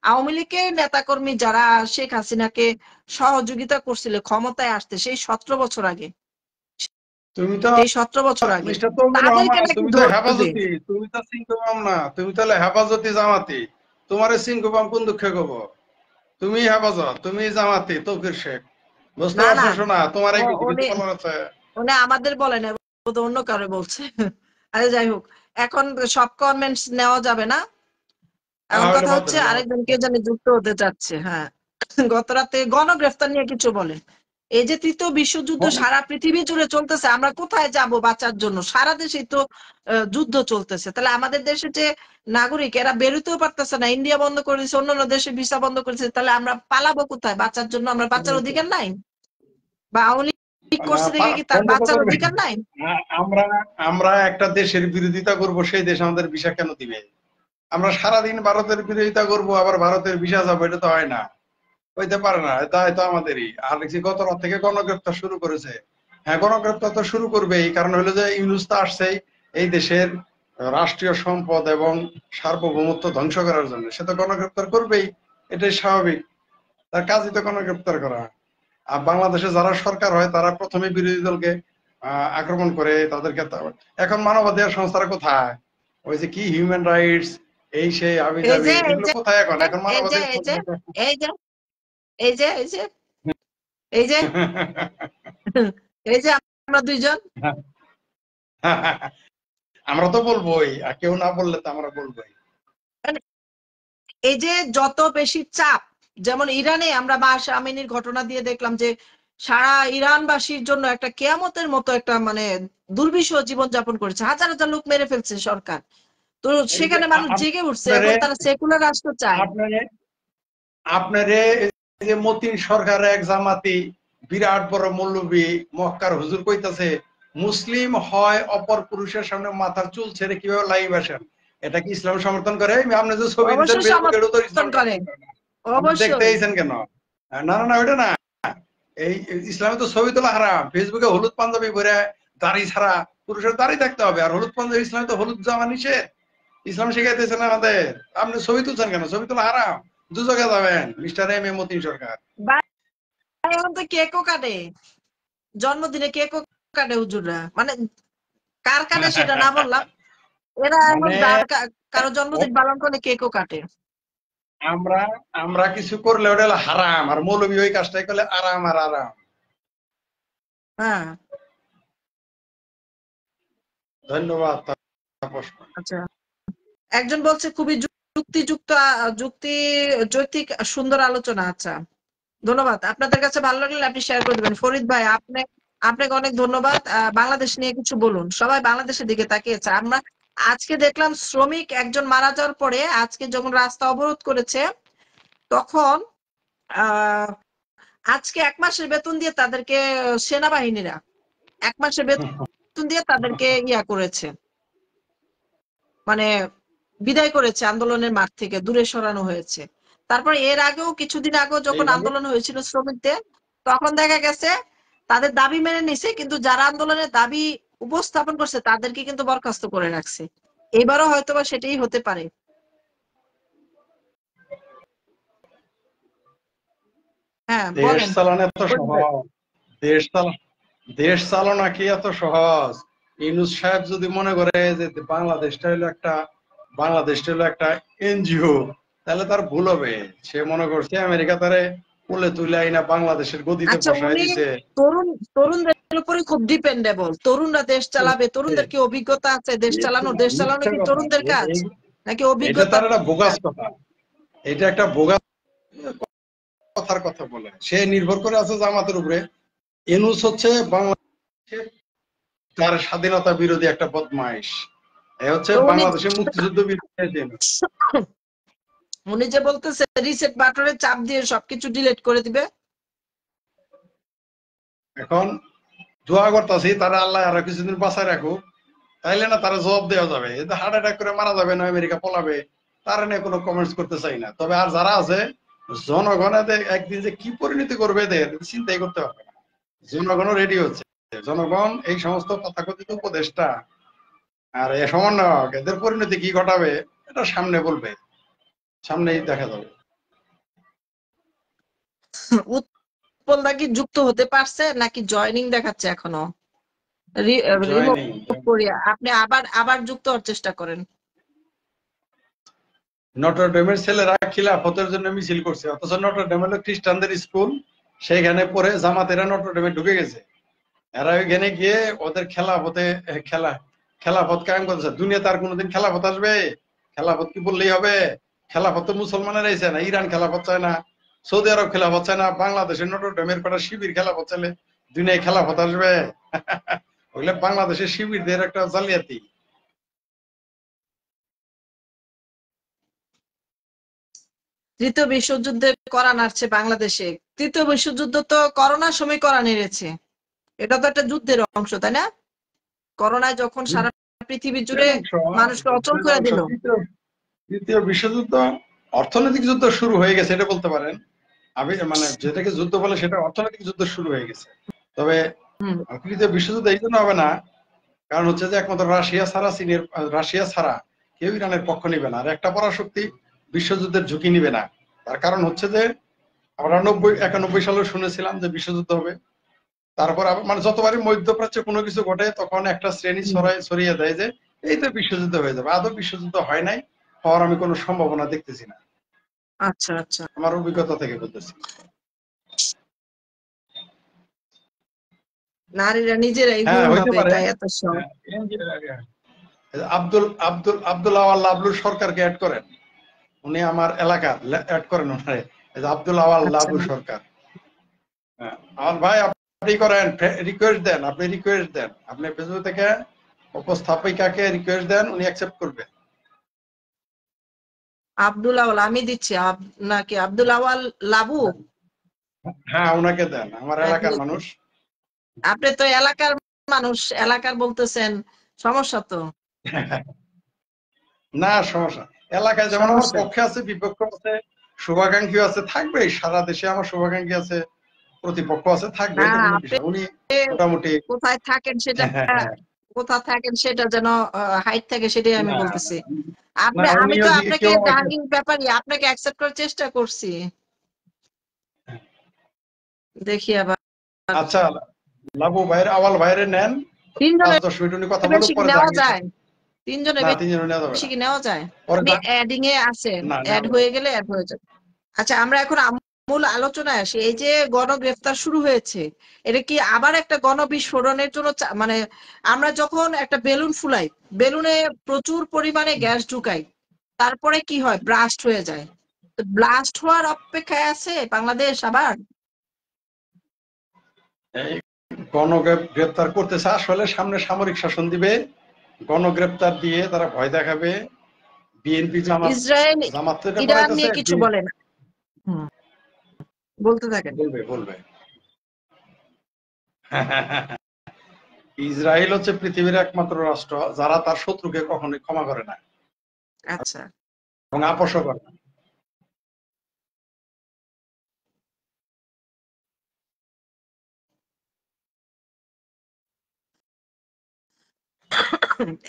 আওয়ামী লীগের নেতাকর্মী যারা শেখ হাসিনাকে সহযোগিতা করছিল ক্ষমতায় আসতে সেই 17 বছর আগে, তুমি তো এই 17 বছর আগে, তাদেরকে নাকি হেফাজতি, তুমি তো সিংকুবাম না, তুমি তাহলে হেফাজতি জামাতি। তোমারে সিংকুবাম কোন দুঃখে গব? তুমি হেফাজত, তুমি জামাতি, তৌকির শেখ, বুঝতে পারছো? শোনা তোমার উনি আমাদের বলেন, অন্য কারো বলছে। আরে যাই হোক, এখন সব কমেন্টস নেওয়া যাবে না। এখন কথা হচ্ছে আরেকজনকে জানি যুক্ত হতে চাচ্ছে। হ্যাঁ, গত রাতে গণগ্রেফতার নিয়ে কিছু বলে। এই যে তৃতীয় বিশ্বযুদ্ধ সারা পৃথিবী জুড়ে চলতেছে, আমরা কোথায় যাব বাঁচার জন্য? সারা দেশে তো যুদ্ধ চলতেছে, তাহলে আমাদের দেশে যে নাগরিক এরা বেরোতেও পারতেছে না, ইন্ডিয়া বন্ধ করে দিচ্ছে, অন্যান্য দেশে ভিসা বন্ধ করেছে, তাহলে আমরা পালাবো কোথায় বাঁচার জন্য? আমরা বাঁচার অধিকার নাই? বা আওয়ামী লীগ করছে দেখে কি তার বাঁচার অধিকার নাই? আমরা একটা দেশের বিরোধিতা করব, সেই দেশ আমাদের ভিসা কেন দিবে? আমরা সারাদিন ভারতের বিরোধিতা করব, আবার ভারতের ভিসা যাবো, এটা তো হয় না, হইতে পারে না। তাই তো আমাদেরই আর গত রাত থেকে গণগ্রেফতার শুরু করেছে। হ্যাঁ, গণগ্রেফতার তো শুরু করবে, এই কারণ হলো যে ইউনূস তো আসছেই এই দেশের রাষ্ট্রীয় সম্পদ এবং সার্বভৌমত্ব ধ্বংস করার জন্য, সে তো গণগ্রেফতার করবেই, এটাই স্বাভাবিক, তার কাজই তো গণগ্রেফতার করা। আর বাংলাদেশে যারা সরকার হয় তারা প্রথমে বিরোধী দলকে আক্রমণ করে, তাদেরকে। এখন মানবাধিকার সংস্থারা কোথায়? ওই যে কি হিউম্যান রাইটস, এই সেই আবি যাবি, এগুলো কোথায় এখন? এখন মানবাধিকার এই যে আমরা দুইজন, আমরা তো বলবোই, আর কেউ না বললে তো আমরা বলবোই। এই যে যত বেশি চাপ, যেমন ইরানে আমরা মাহসা আমিনীর ঘটনা দিয়ে দেখলাম যে সারা ইরানবাসীর জন্য একটা কিয়ামতের মতো একটা মানে দুর্বিষহ জীবন যাপন করেছে, হাজার হাজার লোক মেরে ফেলছে সরকার। তো সেখানে মানুষ জেগে উঠছে, এখন তারা সেকুলার রাষ্ট্র চায়। আপনারে যে মতিন সরকার এক জামাতি বিরাট বড় মৌলবী মক্কার হুজুর কইতাছে মুসলিম হয় অপর পুরুষের সামনে মাথার চুল ছেড়ে কিভাবে লাইভ আসেন, এটা কি ইসলাম সমর্থন করে? আপনি যে ছবি দিচ্ছেন অবশ্যই ফেসবুকে, এটা তো সমর্থন ইসলাম করে, সমর্থন করে না। আপনি দেখতে অবশ্যই। আইছেন কেন? না না না, ওইটা না। এই ইসলামে তো ছবি তোলা হারাম। ফেসবুকে হলুদ পাঞ্জাবি পরে দাড়ি ছাড়া, পুরুষের দাড়ি থাকতে হবে, আর হলুদ পাঞ্জাবি, ইসলামে তো হলুদ জামা নিষেধ। ইসলাম শিখাইতেছেন আমাদের। আপনি ছবি তুলছেন কেন? ছবি তোলা হারাম, দুজকে যাবেন মিস্টার এম এ মতিন সরকার। ভাই, এখন তো কেকও কাটে, জন্মদিনে কেকও কাটে হুজুররা, মানে কার কাটে সেটা না বললাম, এরা এখন মানে কারো জন্মদিন পালন করলে কেকও কাটে। আমরা আমরা কিছু করলে ওটা হলো হারাম, আর মৌলবী ওই কাজটাই করলে আরাম আর আরাম। হ্যাঁ, ধন্যবাদ তাপস। আচ্ছা। একজন বলছে খুবই যুক্তিযুক্ত, যুক্তি যৌক্তিক সুন্দর আলোচনা। আচ্ছা, ধন্যবাদ। আপনাদের কাছে ভালো লাগলে আপনি শেয়ার করে দেবেন। ফরিদ ভাই, আপনাকে অনেক ধন্যবাদ। বাংলাদেশ নিয়ে কিছু বলুন। সবাই বাংলাদেশের দিকে তাকিয়েছে। আমরা আজকে দেখলাম শ্রমিক একজন মারা যাওয়ার পরে আজকে যখন রাস্তা অবরোধ করেছে, তখন আহ আজকে 1 মাসের বেতন দিয়ে তাদেরকে, সেনাবাহিনীরা 1 মাসের বেতন দিয়ে তাদেরকে করেছে, মানে বিদায় করেছে, আন্দোলনের মাঠ থেকে দূরে সরানো হয়েছে। তারপর এর আগেও কিছুদিন আগেও যখন এইভাবে আন্দোলন হয়েছিল শ্রমিকদের, তখন দেখা গেছে তাদের দাবি মেনে নিছে, কিন্তু যারা আন্দোলনের দাবি উপস্থাপন করছে তাদেরকে কিন্তু বরখাস্ত করে রাখছে। এবারও হয়তোবা সেটাই হতে পারে। হ্যাঁ, দেশ বলেন। চালানো এত সহজ? দেশ চালানো কি এত সহজ? ইউনূস সাহেব যদি মনে করে যে বাংলাদেশটা হলো একটা এনজিও, তাহলে তার ভুল হবে। সে মনে করছে আমেরিকা তারে কোলে তুলে আইনা বাংলাদেশের গদিতে আচ্ছা, বসায় উনি দিছে। তরুণদের উপরে খুব ডিপেন্ডেবল। তরুণরা দেশ চালাবে, তরুণদের কি অভিজ্ঞতা আছে দেশ চালানোর? দেশ চালানো মিথ্যা কি কথা। তরুণদের কাজ, নাকি এটা অভিজ্ঞতা তার একটা বোগাস কাজ? কথা। এটা একটা বোগাস কথার কথা বলে। সে নির্ভর করে আছে জামাতের উপরে। ইউনূস হচ্ছে বাংলাদেশের, তার স্বাধীনতা বিরোধী একটা বদমাইশ। এ হচ্ছে তো বাংলাদেশের মুক্তিযুদ্ধ বিরোধী। উনি যে বলতেছে রিসেট বাটনে চাপ দিয়ে সবকিছু ডিলিট করে দিবে। এখন দোয়া করতেছি তারা আল্লাহ আরো কিছুদিন বাঁচায় রাখুক, তাইলে না তারা জবাব দেওয়া যাবে। এতে হার্ট অ্যাটাক করে মারা যাবে না, আমেরিকা পলাবে, তারা নিয়ে কোনো কমেন্টস করতে চাই না। তবে আর যারা আছে, জনগণ একদিন যে কি পরিণতি করবে এদের চিন্তাই করতে পারবে না। জনগণও রেডি হচ্ছে। জনগণ এই সমস্ত তথাকথিত উপদেষ্টা আর এ সমন্বয়ক, এদের পরিণতি কি ঘটাবে এটা সামনে বলবে, সামনেই দেখা যাবে। উৎপলদা কি যুক্ত হতে পারছে নাকি জয়নিং দেখাচ্ছে এখনো? Remove joining. করিয়া আপনি আবার যুক্ত হওয়ার চেষ্টা করেন। নটরডেমের ছেলেরা খিলাফতের জন্য মিছিল করছে, অথচ নটরডেম হলো খ্রিস্টানদের স্কুল। সেখানে পরে জামাতেরা নটরডেমে ঢুকে গেছে। এরা ওইখানে গিয়ে ওদের খেলাফত কায়েম করতেছে। দুনিয়াতে আর কোনোদিন খেলাফত আসবে? খেলাফত কি বললেই হবে? খেলাফত তো মুসলমানেরা চায় না, ইরান খেলাফত চায় না, সৌদি আরব খেলাফত চায় না, বাংলাদেশের নটরডেমের কটা শিবির খেলাফত চাইলে দুনিয়ায় খেলাফত আসবে? ওগুলো বাংলাদেশের শিবিরদের একটা জালিয়াতি। তৃতীয় বিশ্বযুদ্ধে করা নাড়ছে বাংলাদেশে। তৃতীয় বিশ্বযুদ্ধ তো করোনার সময় করা নেড়েছে। এটা তো একটা যুদ্ধের অংশ, তাই না? করোনায় যখন সারা পৃথিবী জুড়ে মানুষকে অচল করে দিল। তৃতীয় বিশ্বযুদ্ধ অর্থনৈতিক যুদ্ধ শুরু হয়ে গেছে, এটা বলতে পারেন। আমি মানে যেটাকে যুদ্ধ বলে সেটা অর্থনৈতিক যুদ্ধ শুরু হয়ে গেছে। তবে তৃতীয় বিশ্বযুদ্ধ এই জন্য হবে না, কারণ হচ্ছে যে একমাত্র রাশিয়া ছাড়া কেউ ইরানের পক্ষ নিবে না, আর একটা পরাশক্তি বিশ্বযুদ্ধের ঝুঁকি নিবে না। তার কারণ হচ্ছে যে আমরা 91 সালে শুনেছিলাম যে বিশ্বযুদ্ধ হবে। তারপর মানে যতবারই মধ্যপ্রাচ্যে কোনো কিছু ঘটে তখন একটা শ্রেণী ছড়িয়ে দেয় যে এই তো বিশ্বযুদ্ধ হয়ে যাবে। আদৌ বিশ্বযুদ্ধ হয় নাই, হওয়ার আমি কোনো সম্ভাবনা দেখতেছি না। আচ্ছা আচ্ছা, আমার অভিজ্ঞতা থেকে বলতেছি। নারীরা নিজেরাই হ্যাঁ, হুম হইতে হবে, পারে। তাই এত সব। আব্দুল আওয়াল লাবলু সরকারকে অ্যাড করেন, উনি আমার এলাকার, অ্যাড করেন ওনারে। আব্দুল আওয়াল আচ্ছা, লাবলু সরকার। হ্যাঁ, আমার ভাই আপনি করেন, রিকোয়েস্ট দেন, আপনি ফেসবুক থেকে উপস্থাপিকাকে রিকোয়েস্ট দেন, উনি অ্যাকসেপ্ট করবে। আব্দুল আওয়াল আমি দিচ্ছি। নাকি আব্দুল আওয়াল লাবু? হ্যাঁ, ওনাকে দেন, আমার এলাকার মানুষ। আপনি তো এলাকার মানুষ এলাকার বলতেছেন, সমস্যা তো। না সমস্যা, এলাকায় যেমন আমার সমস্যা পক্ষে আছে, বিপক্ষ আছে, শুভাকাঙ্ক্ষী আছে, থাকবে। সারা দেশে আমার শুভাকাঙ্ক্ষী আছে, প্রতিপক্ষ আছে, থাকবে। না, এটা কোনো আপনি বিষয়। উনি মোটামুটি কোথায় থাকেন সেটা, যেন হাইট থাকে, সেটাই আমি না বলতেছি। না, আমি উনি তো ওদিকে আপনাকে কেউ জাহাঙ্গীর ব্যাপারী আপনাকে অ্যাকসেপ্ট করার চেষ্টা করছি, দেখি আবার। আচ্ছা, লাবু ভাইয়ের, আওয়াল ভাইয়ের নেন, 3 জনের 5-10 মিনিট উনি কথা বলুক, বেশি কি পরে নেওয়া জাহাঙ্গীর যায়? সাহেব। 3 জনের না, 3 জনে নেওয়া যাবে বেশি না, কি নেওয়া যায়? পরে আমি অ্যাডিং এ আছে, না অ্যাড নেওয়া হয়ে গেলে অ্যাড হয়ে যাবে। আচ্ছা, আমরা এখন মূল আলোচনায় আসি। এই যে গণগ্রেফতার শুরু হয়েছে, এটা কি আবার একটা গণবিস্ফোরণের জন্য মানে আমরা যখন একটা বেলুন ফুলাই, বেলুনে প্রচুর পরিমাণে গ্যাস ঢুকাই, তারপরে কি হয়? ব্লাস্ট হয়ে যায়। তো ব্লাস্ট হওয়ার অপেক্ষায় আছে বাংলাদেশ আবার? এই গণগ্রেপ্তার করতেছে, আসলে সামনে সামরিক শাসন দিবে, গণগ্রেপ্তার দিয়ে তারা ভয় দেখাবে। বিএনপি ইসরায়েল জামাত তো এটা ইরান করাইতেছে, নিয়ে কিছু বলে না। বলতে থাকেন। বলবে। ইসরায়েল হচ্ছে পৃথিবীর একমাত্র রাষ্ট্র যারা তার শত্রুকে কখনোই ক্ষমা করে না আচ্ছা, এবং আপোষও করে না।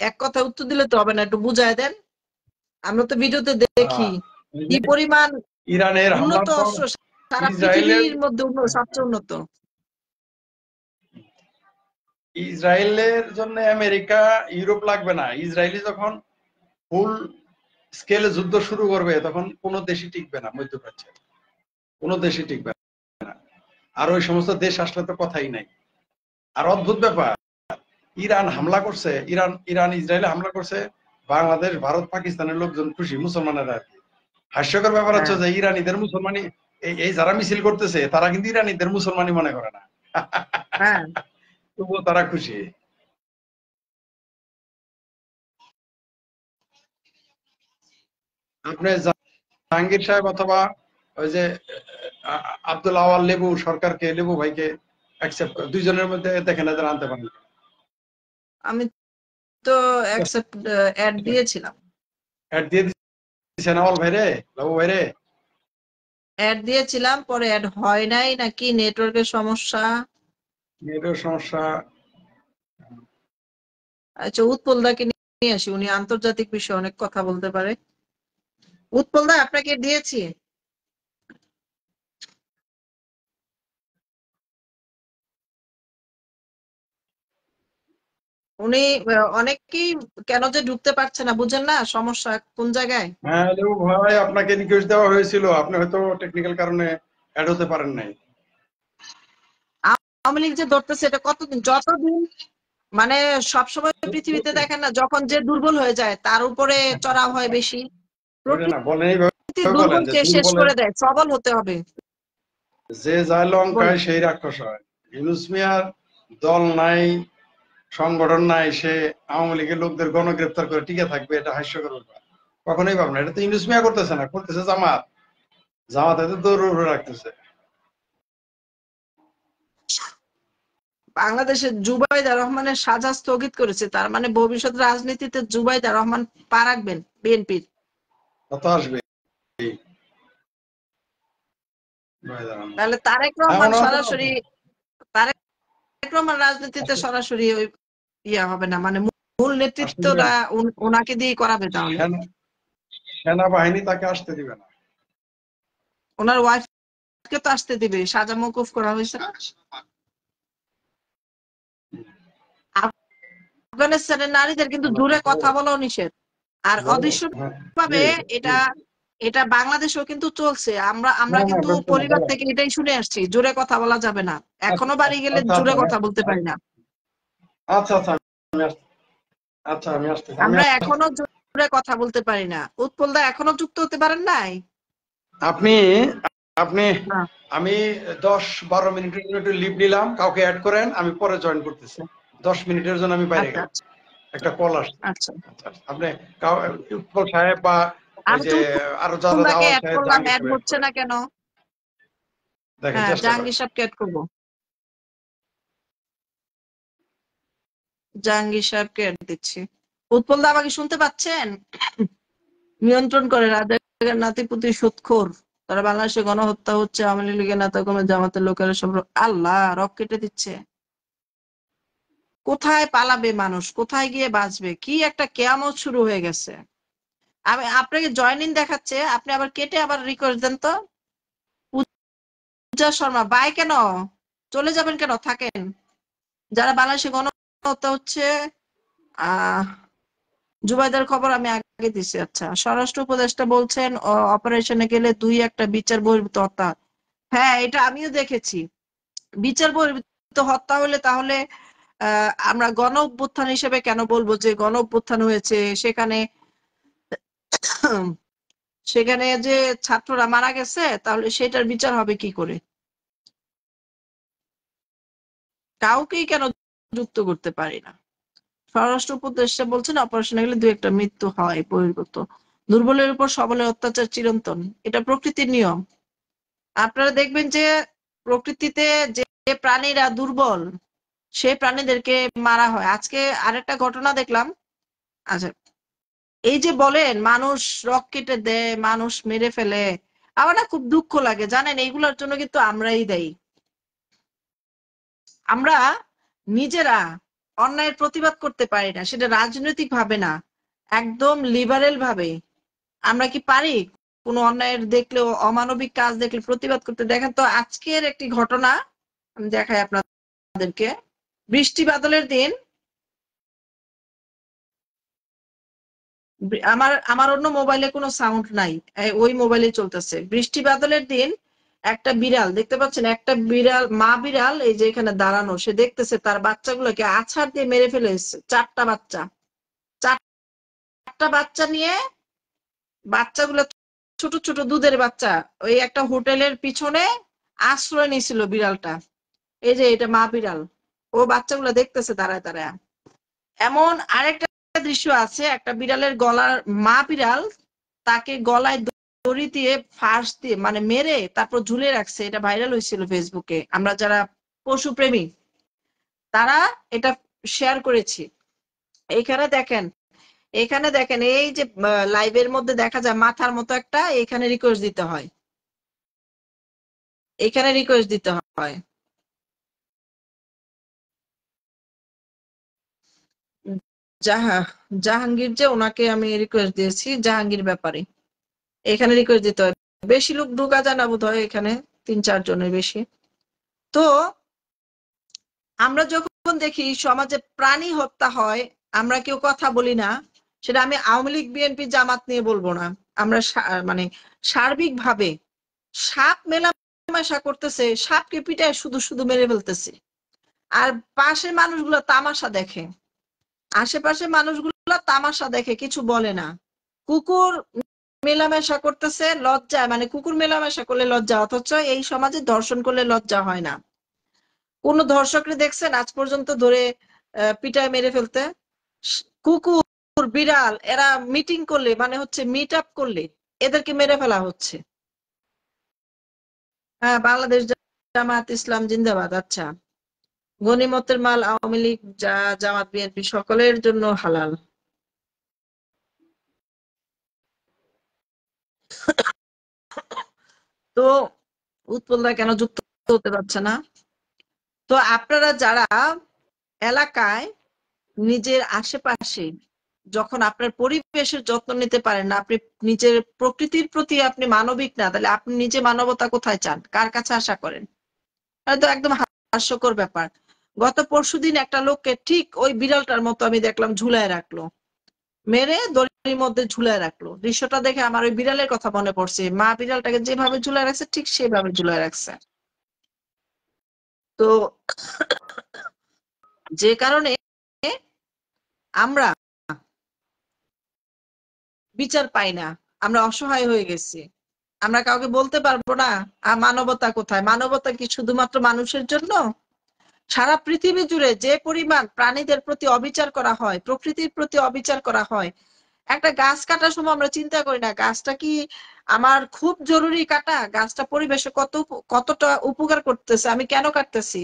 এক কথা উত্তর দিলে তো হবে না, একটু বুঝায় দেন। আমরা তো ভিডিওতে দেখি কি পরিমাণ ইরানের হামলার উন্নত পর অস্ত্র, সারা ইসরায়েলের পৃথিবীর মধ্যে সবচেয়ে উন্নত। ইসরায়েলের জন্য আমেরিকা, ইউরোপ লাগবে না। ইসরায়েলি যখন ফুল স্কেলে যুদ্ধ শুরু করবে, তখন কোনো দেশই টিকবে না মধ্যপ্রাচ্যে, কোনো দেশই টিকবে না। আর ওই সমস্ত দেশ আসলে তো কথাই নাই। আর অদ্ভুত ব্যাপার, ইরান হামলা করছে, ইরান ইসরায়েলে হামলা করছে, বাংলাদেশ, ভারত, পাকিস্তানের লোকজন খুশি, মুসলমানেরা আর কি। হাস্যকর ব্যাপার হচ্ছে যে ইরানিদের মুসলমানি, এই যারা মিছিল করতেছে তারা কিন্তু ইরানিদের মুসলমানি মনে করে না, হ্যাঁ, তবুও তারা খুশি। আপনি জাহাঙ্গীর সাহেব অথবা ওই যে আব্দুল আওয়াল লেবু সরকারকে, লেবু ভাইকে অ্যাকসেপ্ট, দুইজনের মধ্যে দেখেন এদের আনতে পারেন। আমি তো অ্যাকসেপ্ট অ্যাড দিয়েছিলাম। অ্যাড দিয়ে দিচ্ছেন আওয়াল ভাইরে, লেবু ভাইরে? অ্যাড দিয়েছিলাম, পরে অ্যাড হয় নাই, নাকি নেটওয়ার্কের সমস্যা। এটার সমস্যা। আচ্ছা, উৎপল দাকে নিয়ে আসি, উনি আন্তর্জাতিক বিষয়ে অনেক কথা বলতে পারে। উৎপল দা, আপনাকে দিয়েছি। উনি অনেকেই কেন যে ঢুকতে পারছে না, বুঝেন না সমস্যা কোন জায়গায়। হ্যাঁ লেবু ভাই, আপনাকে রিকোয়েস্ট দেওয়া হয়েছিল, আপনি হয়তো টেকনিক্যাল কারণে অ্যাড হতে পারেন নাই। আওয়ামী লীগ যে ধরতেছে, এটা কতদিন, যতদিন মানে সবসময় পৃথিবীতে দেখেন না, যখন যে দুর্বল হয়ে যায় তার উপরে চড়াও হয় বেশি। ওইটা না বলেন, প্রকৃতি এইভাবে বলেন যে দুর্বলকে শেষ দুর্বলের করে দেয়, সবল হতে হবে। যে যায় লঙ্কায় বলেন। সেই রাক্ষস হয়। ইউনূস মিয়ার দল নাই, সংগঠন নাই, সে আওয়ামী লীগের লোকদের গণগ্রেপ্তার করে টিকে থাকবে, এটা হাস্যকর ব্যাপার। কখনোই পারবে না। এটা তো ইউনূস মিয়া করতেছে না, করতেছে জামাত। জামাত এতে দৌড় রাখতেছে। বাংলাদেশে জুবাইদা রহমানের সাজা স্থগিত করেছে, তার মানে ভবিষ্যৎ রাজনীতিতে জুবাইদা রহমান পা রাখবেন বিএনপির। কত আসবে? তাহলে তারেক রহমান সরাসরি, তারেক রহমান রাজনীতিতে সরাসরি ওই ইয়া হবে না, মানে মূল নেতৃত্বটা ওনাকে দিয়ে করাবে। তাহলে সেনাবাহিনী তাকে আসতে দিবে না। ওনার ওয়াইফকে তো আসতে দিবে, সাজা মওকুফ করা হয়েছে না। আফগানিস্তানের নারীদের কিন্তু দূরে কথা বলাও নিষেধ। আর অদৃশ্যভাবে এটা বাংলাদেশেও কিন্তু চলছে। আমরা কিন্তু পরিবার থেকে এটাই শুনে আসছি, জোরে কথা বলা যাবে না। এখনো বাড়ি গেলে জোরে কথা বলতে পারি না। আচ্ছা আচ্ছা, আমি আসতেছি। আমরা এখনো জোরে কথা বলতে পারি না। উৎপল দা এখনো যুক্ত হতে পারেন নাই? আপনি আপনি আমি 10-12 মিনিটের জন্য একটু লিভ নিলাম, কাউকে অ্যাড করেন, আমি পরে জয়েন করতেছি। 10 মিনিটের জন্য আমি বাইরে গেলাম, একটা কল আসছে। আচ্ছা, আপনি উৎপল সাহেব বা ওই আমি যে তো আরো যারা উৎপলদাকে দাওয়াত অ্যাড সাহেব, করলাম, জাহাঙ্গীর অ্যাড সাহেব হচ্ছে না কেন? দেখেন, হ্যাঁ, চেষ্টা করেন। জাহাঙ্গীর সাহেবকে অ্যাড করবো। জাহাঙ্গীর সাহেবকে অ্যাড দিচ্ছি। উৎপল দা আমাকে শুনতে পাচ্ছেন? নিয়ন্ত্রণ করে রাজাকার নাতিপুতি সুৎখোর, তারা বাংলাদেশে গণহত্যা হচ্ছে, আওয়ামী লীগের নেতা কোনো জামাতের লোকেরা সব আল্লাহ রক কেটে দিচ্ছে। কোথায় পালাবে মানুষ, কোথায় গিয়ে বাঁচবে? কি একটা কেয়ামত শুরু হয়ে গেছে। আমি আপনাকে জয়েন দেখাচ্ছে, আপনি আবার কেটে আবার রিকোয়েস্ট দেন তো। পূজা শর্মা বাই কেন? চলে যাবেন কেন? থাকেন। যারা বাংলাদেশে গণহত্যা হচ্ছে, আহ জুবাইদার খবর আমি আগে দিছি। আচ্ছা, স্বরাষ্ট্র উপদেষ্টা বলছেন অপারেশনে গেলে 2-1 বিচার বহির্ভূত হত্যা। হ্যাঁ, এটা আমিও দেখেছি। বিচার বহির্ভূত হত্যা হলে তাহলে আমরা গণ অভ্যুত্থান হিসেবে কেন বলবো যে গণ অভ্যুত্থান হয়েছে? সেখানে সেখানে যে ছাত্ররা মারা গেছে, তাহলে সেটার বিচার হবে কি করে? কাউকেই কেন যুক্ত করতে পারি না? স্বরাষ্ট্র উপদেষ্টা বলছেন অপারেশনে গেলে 2-1 মৃত্যু হয় বহির্ভূত। দুর্বলের উপর সবলের অত্যাচার চিরন্তন, এটা প্রকৃতির নিয়ম। আপনারা দেখবেন যে প্রকৃতিতে যে প্রাণীরা দুর্বল, সেই প্রাণীদেরকে মারা হয়। আজকে আরেকটা ঘটনা দেখলাম। আচ্ছা, এই যে বলেন মানুষ রক কেটে দেয়, মানুষ মেরে ফেলে, আমার না খুব দুঃখ লাগে জানেন। এইগুলোর জন্য কিন্তু আমরাই দায়ী। আমরা নিজেরা অন্যায়ের প্রতিবাদ করতে পারি না, সেটা রাজনৈতিক ভাবে না, একদম লিবারেল ভাবে। আমরা কি পারি কোনো অন্যায়ের দেখলে, অমানবিক কাজ দেখলে প্রতিবাদ করতে? দেখেন তো আজকের একটি ঘটনা আমি দেখাই আপনাদেরকে। বৃষ্টি বাদলের দিন, আমার আমার অন্য মোবাইলে কোনো সাউন্ড নাই, ওই মোবাইলে চলতেছে। বৃষ্টি বাদলের দিন একটা বিড়াল দেখতে পাচ্ছেন, একটা বিড়াল, মা বিড়াল এই যে এখানে দাঁড়ানো, সে দেখতেছে তার বাচ্চাগুলোকে আছাড় দিয়ে মেরে ফেলে এসেছে। 4টা বাচ্চা, 4টা বাচ্চা নিয়ে, বাচ্চাগুলো ছোট ছোট দুধের বাচ্চা, ওই একটা হোটেলের পিছনে আশ্রয় নিয়েছিল বিড়ালটা। এই যে এটা মা বিড়াল, ও বাচ্চাগুলো দেখতেছে দাঁড়ায় দাঁড়ায়। এমন আরেকটা দৃশ্য আছে, একটা বিড়ালের গলার, মা বিড়াল তাকে গলায় দড়ি দিয়ে ফাঁস দিয়ে মানে মেরে তারপর ঝুলে রাখছে। এটা ভাইরাল হয়েছিল ফেসবুকে। আমরা যারা পশুপ্রেমী তারা এটা শেয়ার করেছি। এখানে দেখেন এই যে লাইভের মধ্যে দেখা যায় মাথার মতো একটা, এখানে রিকোয়েস্ট দিতে হয়, এখানে রিকোয়েস্ট দিতে হয়। জাহাঙ্গীর, যে ওনাকে আমি রিকোয়েস্ট দিয়েছি জাহাঙ্গীর ব্যাপারে, এখানে রিকোয়েস্ট দিতে হয়। বেশি লোক ঢোকা যায় না বোধ হয়, এখানে 3-4 জনের বেশি। তো আমরা যখন দেখি সমাজে প্রাণী হত্যা হয়, আমরা কেউ কথা বলি না। সেটা আমি আওয়ামী লীগ, বিএনপি, জামাত নিয়ে বলবো না। আমরা মানে সার্বিক ভাবে সাপ মেলামেশা করতেছে, সাপকে পিটায় শুধু শুধু মেরে ফেলতেছে, আর পাশের মানুষগুলো তামাশা দেখে। আশেপাশে মানুষগুলো তামাশা দেখে, কিছু বলে না। কুকুর মেলামেশা করতেছে লজ্জায়, মানে কুকুর মেলামেশা করলে লজ্জা, অথচ এই সমাজে ধর্ষণ করলে লজ্জা হয় না। কোন ধর্ষকরে দেখছেন আজ পর্যন্ত ধরে পিটায় মেরে ফেলতে? কুকুর, বিড়াল, এরা মিটিং করলে, মানে হচ্ছে মিট আপ করলে এদেরকে মেরে ফেলা হচ্ছে। হ্যাঁ, বাংলাদেশ জামাত ইসলাম জিন্দাবাদ। আচ্ছা, গনিমতের মাল আওয়ামী লীগ, জামাত, বিএনপি সকলের জন্য হালাল। তো উৎপলদা কেন যুক্ত হতে পারছে না? তো আপনারা যারা এলাকায় নিজের আশেপাশে যখন আপনার পরিবেশের যত্ন নিতে পারেন না, আপনি নিজের প্রকৃতির প্রতি আপনি মানবিক না, তাহলে আপনি নিজে মানবতা কোথায় চান, কার কাছে আশা করেন? এটা তো একদম হাস্যকর ব্যাপার। গত পরশুদিন একটা লোককে ঠিক ওই বিড়ালটার মতো আমি দেখলাম ঝুলায় রাখলো, মেরে দড়ির মধ্যে ঝুলায় রাখলো। দৃশ্যটা দেখে আমার ওই বিড়ালের কথা মনে পড়ছে। মা বিড়ালটাকে যেভাবে ঝুলায় রাখছে ঠিক সেভাবে ঝুলায় রাখছে। তো যে কারণে আমরা বিচার পাই না, আমরা অসহায় হয়ে গেছি। আমরা কাউকে বলতে পারবো না মানবতা কোথায়? মানবতা কি শুধুমাত্র মানুষের জন্য? সারা পৃথিবী জুড়ে যে পরিমাণ প্রাণীদের প্রতি অবিচার করা হয়, প্রকৃতির প্রতি অবিচার করা হয়, একটা গাছ কাটার সময় আমরা চিন্তা করি না গাছটা কি আমার খুব জরুরি কাটা, গাছটা পরিবেশে কতটা উপকার করতেছে, আমি কেন কাটতেছি?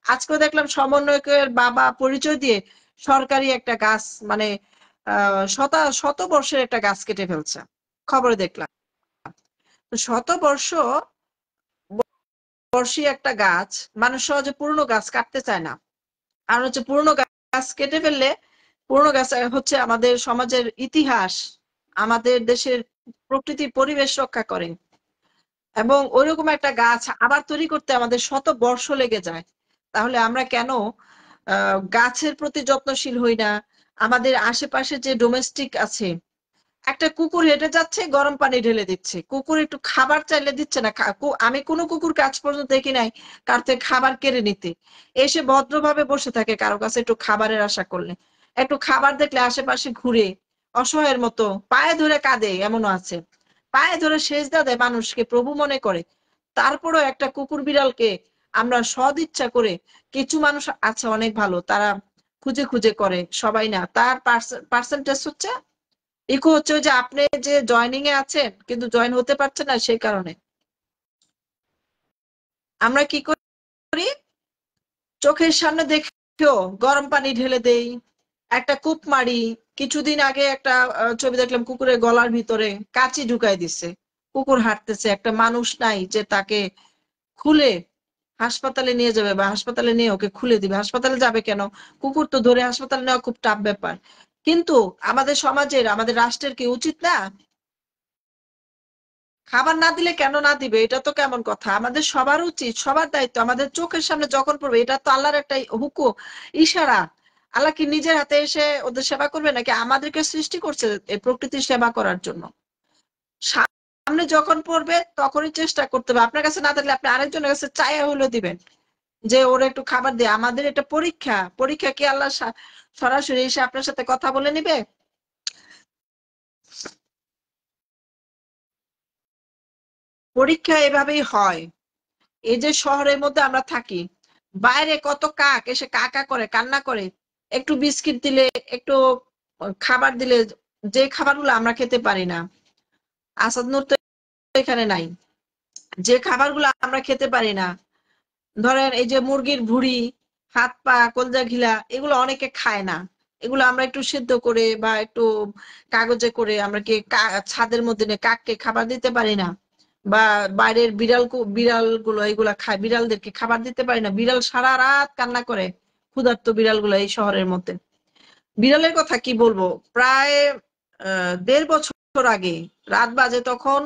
আজকে দেখলাম সমন্বয়কের বাবা পরিচয় দিয়ে সরকারি একটা গাছ মানে শত বর্ষের একটা গাছ কেটে ফেলছে, খবরে দেখলাম। তো বর্ষী একটা গাছ, মানুষ সহজে পুরনো গাছ কাটতে চায় না। আর হচ্ছে পুরনো গাছ কেটে ফেললে, পুরনো গাছ হচ্ছে আমাদের সমাজের ইতিহাস, আমাদের দেশের প্রকৃতি পরিবেশ রক্ষা করে, এবং ওইরকম একটা গাছ আবার তৈরি করতে আমাদের শত বর্ষ লেগে যায়। তাহলে আমরা কেন গাছের প্রতি যত্নশীল হই না? আমাদের আশেপাশে যে ডোমেস্টিক আছে, একটা কুকুর হেঁটে যাচ্ছে, গরম পানি ঢেলে দিচ্ছে, কুকুর একটু খাবার চাইলে দিচ্ছে না। আমি কোনো কুকুর কাজ পর্যন্ত দেখি নাই কার থেকে খাবার কেড়ে নিতে, এসে ভদ্রভাবে বসে থাকে কারো কাছে একটু খাবারের আশা করলে। একটু খাবার দেখলে আশেপাশে ঘুরে অসহায়ের মতো পায়ে ধরে কাঁদে, এমনও আছে। পায়ে ধরে সেজদা দেয়, মানুষকে প্রভু মনে করে। তারপরও একটা কুকুর বিড়ালকে আমরা সদিচ্ছা করে, কিছু মানুষ আছে অনেক ভালো, তারা খুঁজে খুঁজে করে, সবাই না। তার পার্সেন্টেজ হচ্ছে ইকো হচ্ছে ওই যে আপনি যে জয়নিং এ আছেন কিন্তু জয়েন হতে পারছেন না, সেই কারণে আমরা কি করি, চোখের সামনে দেখেও গরম পানি ঢেলে দেই, একটা কূপ মারি। কিছুদিন আগে একটা ছবি দেখলাম, কুকুরের গলার ভিতরে কাঁচি ঢুকাই দিচ্ছে, কুকুর হাঁটতেছে, একটা মানুষ নাই যে তাকে খুলে হাসপাতালে নিয়ে যাবে বা হাসপাতালে নিয়ে ওকে খুলে দিবে। হাসপাতালে যাবে কেন? কুকুর তো ধরে হাসপাতালে নেওয়া খুব টাফ ব্যাপার। কিন্তু আমাদের সমাজের, আমাদের রাষ্ট্রের কি উচিত না খাবার না দিলে কেন না দিবে? এটা তো কেমন কথা? আমাদের সবার উচিত, সবার দায়িত্ব। আমাদের চোখের সামনে যখন পড়বে, এটা তো আল্লাহর একটা হুকুম, ইশারা। আল্লাহ কি নিজের হাতে এসে ওদের সেবা করবে নাকি? আমাদেরকে সৃষ্টি করছে এই প্রকৃতির সেবা করার জন্য। সামনে যখন পড়বে তখনই চেষ্টা করতে হবে। আপনার কাছে না থাকলে আপনি আরেকজনের কাছে চাইয়া হলেও দিবেন যে ওরা একটু খাবার দিয়ে। আমাদের এটা পরীক্ষা। পরীক্ষা কি আল্লাহ সরাসরি এসে আপনার সাথে কথা বলে নিবে? পরীক্ষা এভাবেই হয়। এই যে শহরের মধ্যে আমরা থাকি, বাইরে কত কাক এসে কাকা করে, কান্না করে। একটু বিস্কিট দিলে, একটু খাবার দিলে, যে খাবারগুলো আমরা খেতে পারি না, আসাদ নূর তো এখানে নাই, যে খাবারগুলো আমরা খেতে পারি না, ধরেন এই যে মুরগির ভুঁড়ি, হাত পা, কলজা ঘিলা, এগুলো অনেকে খায় না। এগুলো আমরা একটু সিদ্ধ করে বা একটু কাগজে করে আমরা কি ছাদের মধ্যে কাককে খাবার দিতে পারি না? বা বাইরের বিড়াল গুলো এগুলা খায়, বিড়ালদেরকে খাবার দিতে পারি না? বিড়াল সারা রাত কান্না করে, ক্ষুধার্ত বিড়াল গুলো এই শহরের মধ্যে। বিড়ালের কথা কি বলবো, প্রায় 1.5 বছর আগে রাত বাজে তখন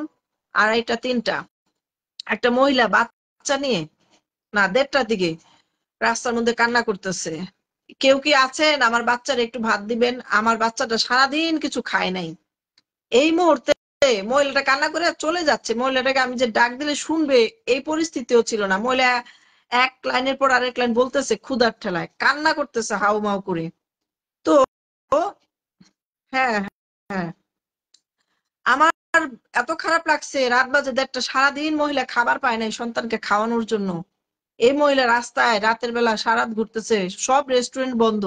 2:30-3টা, একটা মহিলা বাচ্চা নিয়ে, না 1:30টার দিকে, রাস্তার মধ্যে কান্না করতেছে, কেউ কি আছেন আমার বাচ্চার একটু ভাত দিবেন, আমার বাচ্চাটা সারাদিন কিছু খায় নাই। এই মুহূর্তে মহিলাটা কান্না করে চলে যাচ্ছে। মহিলাটাকে আমি যে ডাক দিলে শুনবে এই পরিস্থিতিও ছিল না। মহিলা এক লাইনের পর আরেক লাইন বলতেছে, ক্ষুধার ঠেলায় কান্না করতেছে হাউ মাউ করে। তো হ্যাঁ, হ্যাঁ, আমার এত খারাপ লাগছে। রাত বাজে 1:30, সারাদিন মহিলা খাবার পায় নাই সন্তানকে খাওয়ানোর জন্য। এই মহিলা রাস্তায় রাতের বেলা সারাত ঘুরতেছে, সব রেস্টুরেন্ট বন্ধ।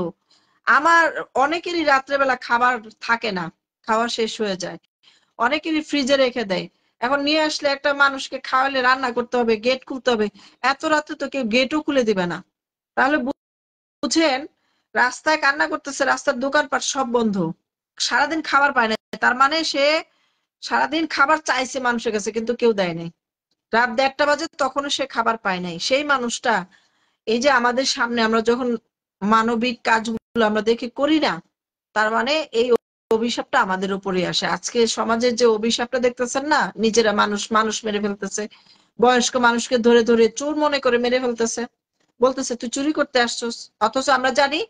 আমার অনেকেরই রাত্রেবেলা খাবার থাকে না, খাওয়া শেষ হয়ে যায়, অনেকেরই ফ্রিজে রেখে দেয়। এখন নিয়ে আসলে একটা মানুষকে খাওয়ালে রান্না করতে হবে, গেট খুলতে হবে। এত রাতে তো কেউ গেটও খুলে দিবে না। তাহলে বুঝেন, রাস্তায় কান্না করতেছে, রাস্তার দোকানপাট সব বন্ধ, সারাদিন খাবার পায় না। তার মানে সে সারাদিন খাবার চাইছে মানুষের কাছে, কিন্তু কেউ দেয় নাই। রাত 1:30টা বাজে তখনও সে খাবার পায় নাই। সেই মানুষটা এই যে আমাদের সামনে আমরা যখন মানবিক কাজগুলো আমরা দেখে করি না, তার মানে এই অভিশাপটা আমাদের উপরে আসে। আজকে সমাজের যে অভিশাপটা দেখতেছেন না, নিজেরা মানুষ মানুষ মেরে ফেলতেছে, বয়স্ক মানুষকে ধরে ধরে চোর মনে করে মেরে ফেলতেছে, বলতেছে তুই চুরি করতে আসছস। অথচ আমরা জানি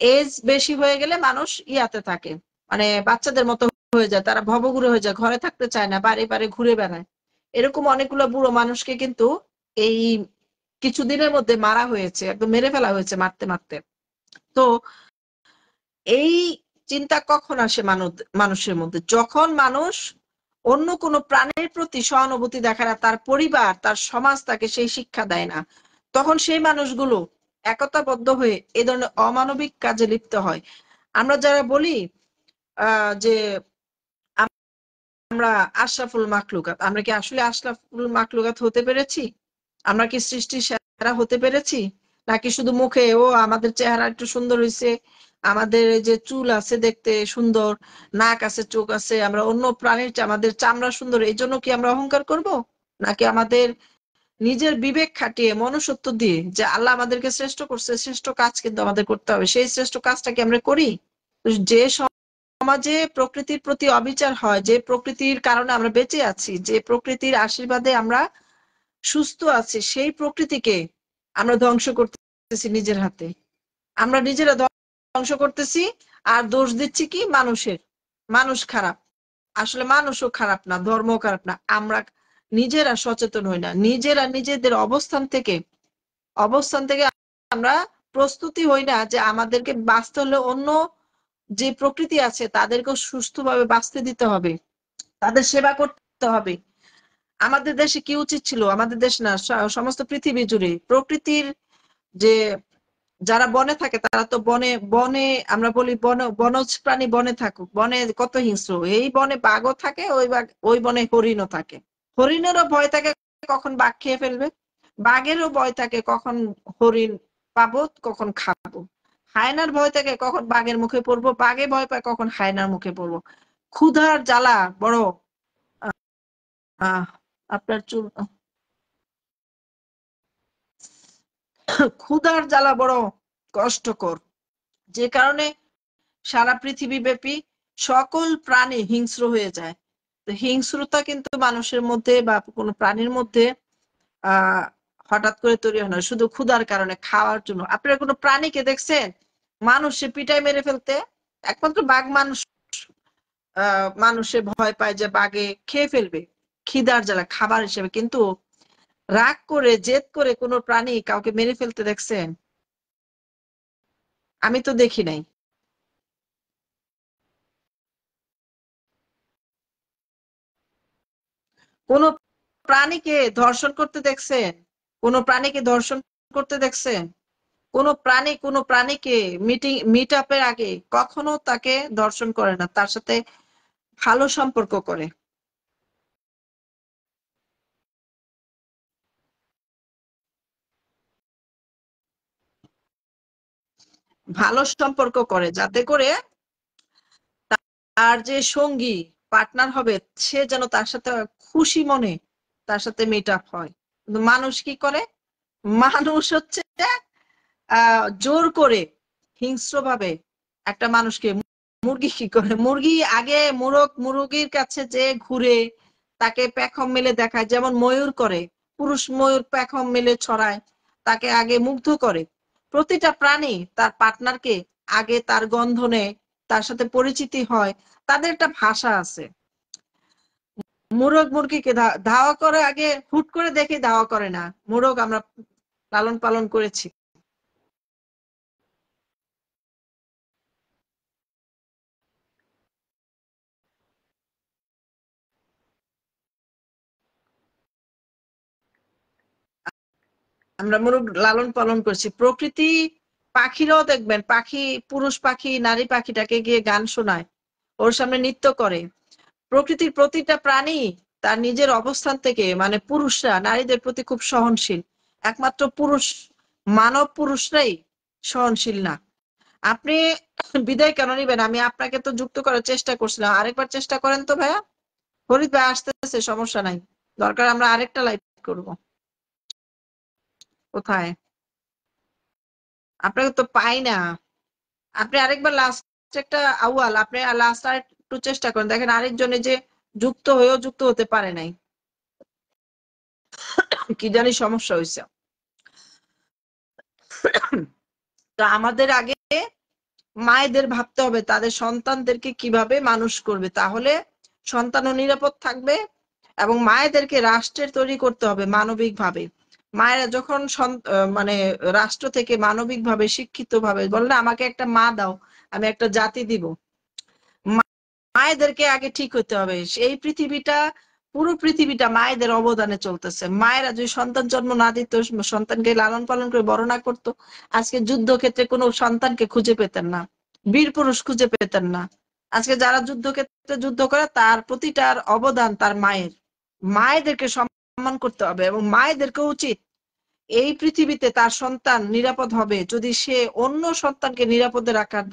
এজ বেশি হয়ে গেলে মানুষ ইয়াতে থাকে, মানে বাচ্চাদের মতো হয়ে যায়, তারা ভবঘুরে হয়ে যায়, ঘরে থাকতে চায় না, বাড়ি বাড়ি ঘুরে বেড়ায়। এরকম অনেকগুলো বুড়ো মানুষকে কিন্তু এই কিছুদিনের মধ্যে মারা হয়েছে, একদম মেরে ফেলা হয়েছে মারতে মারতে। তো এই চিন্তা কখন আসে মানুষের মধ্যে? যখন মানুষ অন্য কোনো প্রাণের প্রতি সহানুভূতি দেখায় না, তার পরিবার, তার সমাজ তাকে সেই শিক্ষা দেয় না, তখন সেই মানুষগুলো একতাবদ্ধ হয়ে এই ধরনের অমানবিক কাজে লিপ্ত হয়। আমরা যারা বলি যে আমরা আশরাফুল মাখলুকাত, আমরা কি আসলে আশরাফুল মাখলুকাত হতে পেরেছি? আমরা কি সৃষ্টির সেরা হতে পেরেছি? নাকি শুধু মুখে ও আমাদের চেহারা একটু সুন্দর হয়েছে, আমাদের এই যে চুল আছে দেখতে সুন্দর, নাক আছে, চোখ আছে, আমরা অন্য প্রাণীর আমাদের চামড়া সুন্দর, এই জন্য কি আমরা অহংকার করব? নাকি আমাদের নিজের বিবেক খাটিয়ে মনুষ্যত্ব দিয়ে যে আল্লাহ আমাদেরকে শ্রেষ্ঠ করছে, শ্রেষ্ঠ কাজ কিন্তু আমাদের করতে হবে, সেই শ্রেষ্ঠ কাজটা কি আমরা করি? তো যে সমাজে প্রকৃতির প্রতি অবিচার হয়, যে প্রকৃতির কারণে আমরা বেঁচে আছি, যে প্রকৃতির আশীর্বাদে আমরা সুস্থ আছি, সেই প্রকৃতিকে আমরা ধ্বংস করতেছি নিজের হাতে। আমরা নিজেরা ধ্বংস করতেছি আর দোষ দিচ্ছি কি মানুষের। মানুষ খারাপ, আসলে মানুষও খারাপ না, ধর্ম খারাপ না, আমরা নিজেরা সচেতন হই না, নিজেরা নিজেদের অবস্থান থেকে আমরা প্রস্তুতি হই না যে আমাদেরকে বাঁচতে হলে অন্য যে প্রকৃতি আছে তাদেরকেও সুস্থভাবে বাঁচতে দিতে হবে, তাদের সেবা করতে হবে। আমাদের দেশে কি উচিত ছিল, আমাদের দেশ না সমস্ত পৃথিবী জুড়ে প্রকৃতির যে যারা বনে থাকে তারা তো বনে বনে আমরা বলি বনজ প্রাণী বনে থাকুক, বনে কত হিংস্র, এই বনে বাঘও থাকে, ওই বনে হরিণও থাকে। হরিণেরও ভয় থাকে কখন বাঘ খেয়ে ফেলবে, বাঘেরও ভয় থাকে কখন হরিণ পাবো, কখন খাবো। হায়নার ভয় থাকে কখন বাঘের মুখে পড়বো, বাঘে ভয় পায় কখন হায়নার মুখে পড়বো। ক্ষুধার জ্বালা বড় আহ আপনার চুল ক্ষুধার জ্বালা বড় কষ্টকর, যে কারণে সারা পৃথিবী ব্যাপী সকল প্রাণী হিংস্র হয়ে যায়। তো হিংস্রতা কিন্তু মানুষের মধ্যে বা কোনো প্রাণীর মধ্যে আহ হঠাৎ করে তৈরি হয় না, শুধু ক্ষুধার কারণে, খাওয়ার জন্য। আপনারা কোনো প্রাণীকে দেখছেন মানুষে পিটায় মেরে ফেলতে? একমাত্র বাঘ মানুষে ভয় পায় যে বাঘে খেয়ে ফেলবে খিদার জ্বালা খাবার হিসেবে, কিন্তু রাগ করে জেদ করে কোনো প্রাণী কাউকে মেরে ফেলতে দেখছেন? আমি তো দেখি নাই। কোন প্রাণীকে ধর্ষণ করতে দেখছেন? কোন প্রাণীকে ধর্ষণ করতে দেখছেন? কোন প্রাণীকে মিট আপের আগে কখনো তাকে ধর্ষণ করে না, তার সাথে ভালো সম্পর্ক করে। ভালো সম্পর্ক করে যাতে করে তার যে সঙ্গী পার্টনার হবে সে যেন তার সাথে খুশি মনে তার সাথে মিট আপ হয়। কিন্তু মানুষ কি করে? মানুষ হচ্ছে জোর করে হিংস্র ভাবে একটা মানুষকে, মুরগি কি করে, মুরগি আগে মুরগির কাছে যে ঘুরে তাকে পেখম মেলে দেখায়, যেমন ময়ূর করে, পুরুষ ময়ূর পেখম মেলে ছড়ায়, তাকে আগে মুগ্ধ করে। প্রতিটা প্রাণী তার পার্টনারকে আগে তার গন্ধ নেয়, তার সাথে পরিচিতি হয়, তাদের একটা ভাষা আছে। মুরগিকে ধাওয়া করে আগে হুট করে দেখে ধাওয়া করে না, মোরগ আমরা লালন পালন করেছি। আমরা মোরগ লালন পালন করছি। প্রকৃতি পাখিরাও দেখবেন, পুরুষ পাখি নারী পাখিটাকে গিয়ে গান শোনায়, ওর সামনে নৃত্য করে। প্রকৃতির প্রতিটা প্রাণী তার নিজের অবস্থান থেকে, মানে পুরুষরা নারীদের প্রতি খুব সহনশীল, একমাত্র মানব পুরুষরাই সহনশীল না। আপনি বিদায় কেন নিবেন? আমি আপনাকে তো যুক্ত করার চেষ্টা করছিলাম, আরেকবার চেষ্টা করেন তো ভাইয়া। ফরিদ ভাই আসতেছে, সমস্যা নাই, দরকার আমরা আরেকটা লাইভ করব। কোথায়? আপনাকে তো পাই না। আপনি আরেকবার লাস্ট একটা আউয়াল, আপনি লাস্ট আর একটু চেষ্টা করেন, দেখেন আরেকজনে যে যুক্ত হয়েও যুক্ত হতে পারে নাই, কি জানি সমস্যা হয়েছে। তো আমাদের আগে মায়েদের ভাবতে হবে তাদের সন্তানদেরকে কিভাবে মানুষ করবে, তাহলে সন্তানও নিরাপদ থাকবে। এবং মায়েদেরকে রাষ্ট্রের তৈরি করতে হবে মানবিক ভাবে। মায়েরা যখন মানে রাষ্ট্র থেকে মানবিক ভাবে শিক্ষিত ভাবে বললে আমাকে একটা মা দাও, আমি একটা জাতি দিব। মায়েদেরকে আগে ঠিক হতে হবে। এই পৃথিবীটা, পুরো পৃথিবীটা মায়েদের অবদানে চলতেছে। মায়েরা যদি সন্তান জন্ম না দিত, সন্তানকে লালন পালন করে বড় না করতো, আজকে যুদ্ধক্ষেত্রে কোনো সন্তানকে খুঁজে পেতেন না, বীর পুরুষ খুঁজে পেতেন না। আজকে যারা যুদ্ধক্ষেত্রে যুদ্ধ করে তার প্রতিটার অবদান তার মায়ের। মায়েদেরকে সম্মান করতে হবে এবং মায়েদেরকে উচিত এই পৃথিবীতে তার সন্তান নিরাপদ হবে যদি সে অন্য সন্তানকে নিরাপদে রাখার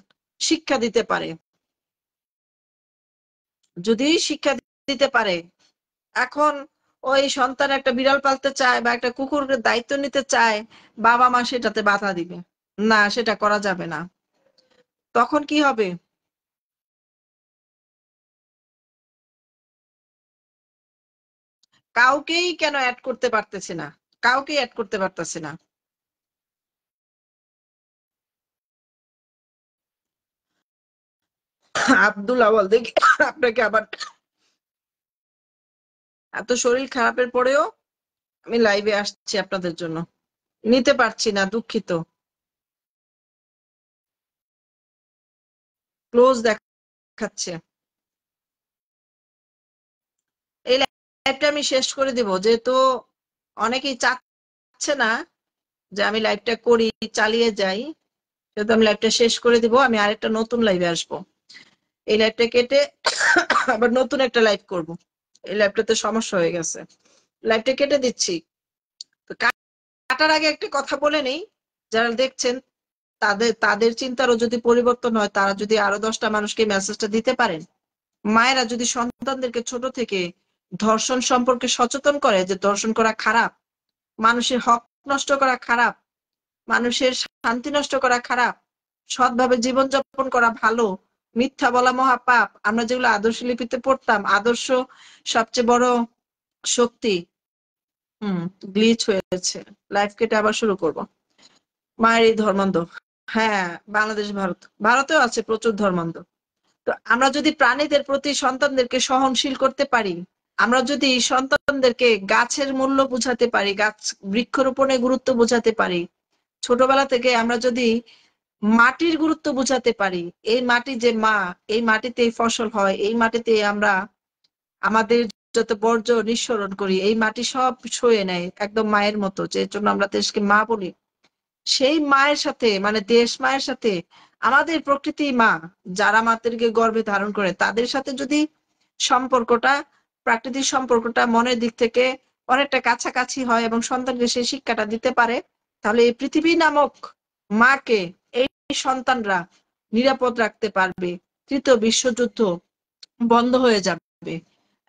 শিক্ষা দিতে পারে, যদি শিক্ষা দিতে পারে। এখন ওই সন্তান একটা বিড়াল পালতে চায় বা একটা কুকুরের দায়িত্ব নিতে চায়, বাবা মা সেটাতে বাধা দিবে, না সেটা করা যাবে না। তখন কি হবে? কাউকেই কেন অ্যাড করতে পারতেছে না, কাউকেই অ্যাড করতে পারতেছে না। আব্দুল আওয়াল, দেখি আপনাকে আবার, এত শরীর খারাপের পরেও আমি লাইভে আসছি আপনাদের জন্য, নিতে পারছি না, দুঃখিত। ক্লোজ দেখাচ্ছে। এই লাইভটা আমি শেষ করে দিব, যেহেতু অনেকেই চাচ্ছে না যে আমি লাইভটা করি, চালিয়ে যাই, সেহেতু আমি লাইভটা শেষ করে দিব। আমি আরেকটা নতুন লাইভে আসবো, এই লাইভটা কেটে আবার নতুন একটা লাইভ করব। এই লাইভটাতে সমস্যা হয়ে গেছে, লাইভটা কেটে দিচ্ছি। তো কাটার আগে একটা কথা বলে নেই, যারা দেখছেন তাদের চিন্তারও যদি পরিবর্তন হয়, তারা যদি আরো 10টা মানুষকে মেসেজটা দিতে পারেন, মায়েরা যদি সন্তানদেরকে ছোট থেকে ধর্ষণ সম্পর্কে সচেতন করে যে ধর্ষণ করা খারাপ, মানুষের হক নষ্ট করা খারাপ, মানুষের শান্তি নষ্ট করা খারাপ, সৎভাবে জীবনযাপন করা ভালো, মিথ্যা বলা মহাপাপ, আমরা যেগুলো আদর্শ লিপিতে পড়তাম, আদর্শ সবচেয়ে বড় শক্তি। গ্লিচ হয়েছে, লাইভ কেটে আবার শুরু করব। মায়ের এই ধর্মান্ধ, হ্যাঁ বাংলাদেশ ভারতেও আছে প্রচুর ধর্মান্ধ। তো আমরা যদি প্রাণীদের প্রতি সন্তানদেরকে সহনশীল করতে পারি, আমরা যদি সন্তানদেরকে গাছের মূল্য বোঝাতে পারি, গাছ বৃক্ষরোপণের গুরুত্ব বোঝাতে পারি, ছোটবেলা থেকে আমরা যদি মাটির গুরুত্ব বোঝাতে পারি, এই মাটি যে মা, এই মাটিতে ফসল হয়, এই মাটিতে আমরা আমাদের যত বর্জ্য নিঃসরণ করি, এই মাটি সব সয়ে নেয় একদম মায়ের মতো, যে জন্য আমরা দেশকে মা বলি। সেই মায়ের সাথে, মানে দেশ মায়ের সাথে আমাদের প্রকৃতি মা, যারা মাতৃকে গর্ভে ধারণ করে, তাদের সাথে যদি সম্পর্কটা, প্রাকৃতিক সম্পর্কটা মনের দিক থেকে অনেকটা কাছাকাছি হয় এবং সন্তানকে সেই শিক্ষাটা দিতে পারে, তাহলে এই পৃথিবী নামক মাকে এই সন্তানরা নিরাপদ রাখতে পারবে। তৃতীয় বিশ্বযুদ্ধ বন্ধ হয়ে যাবে,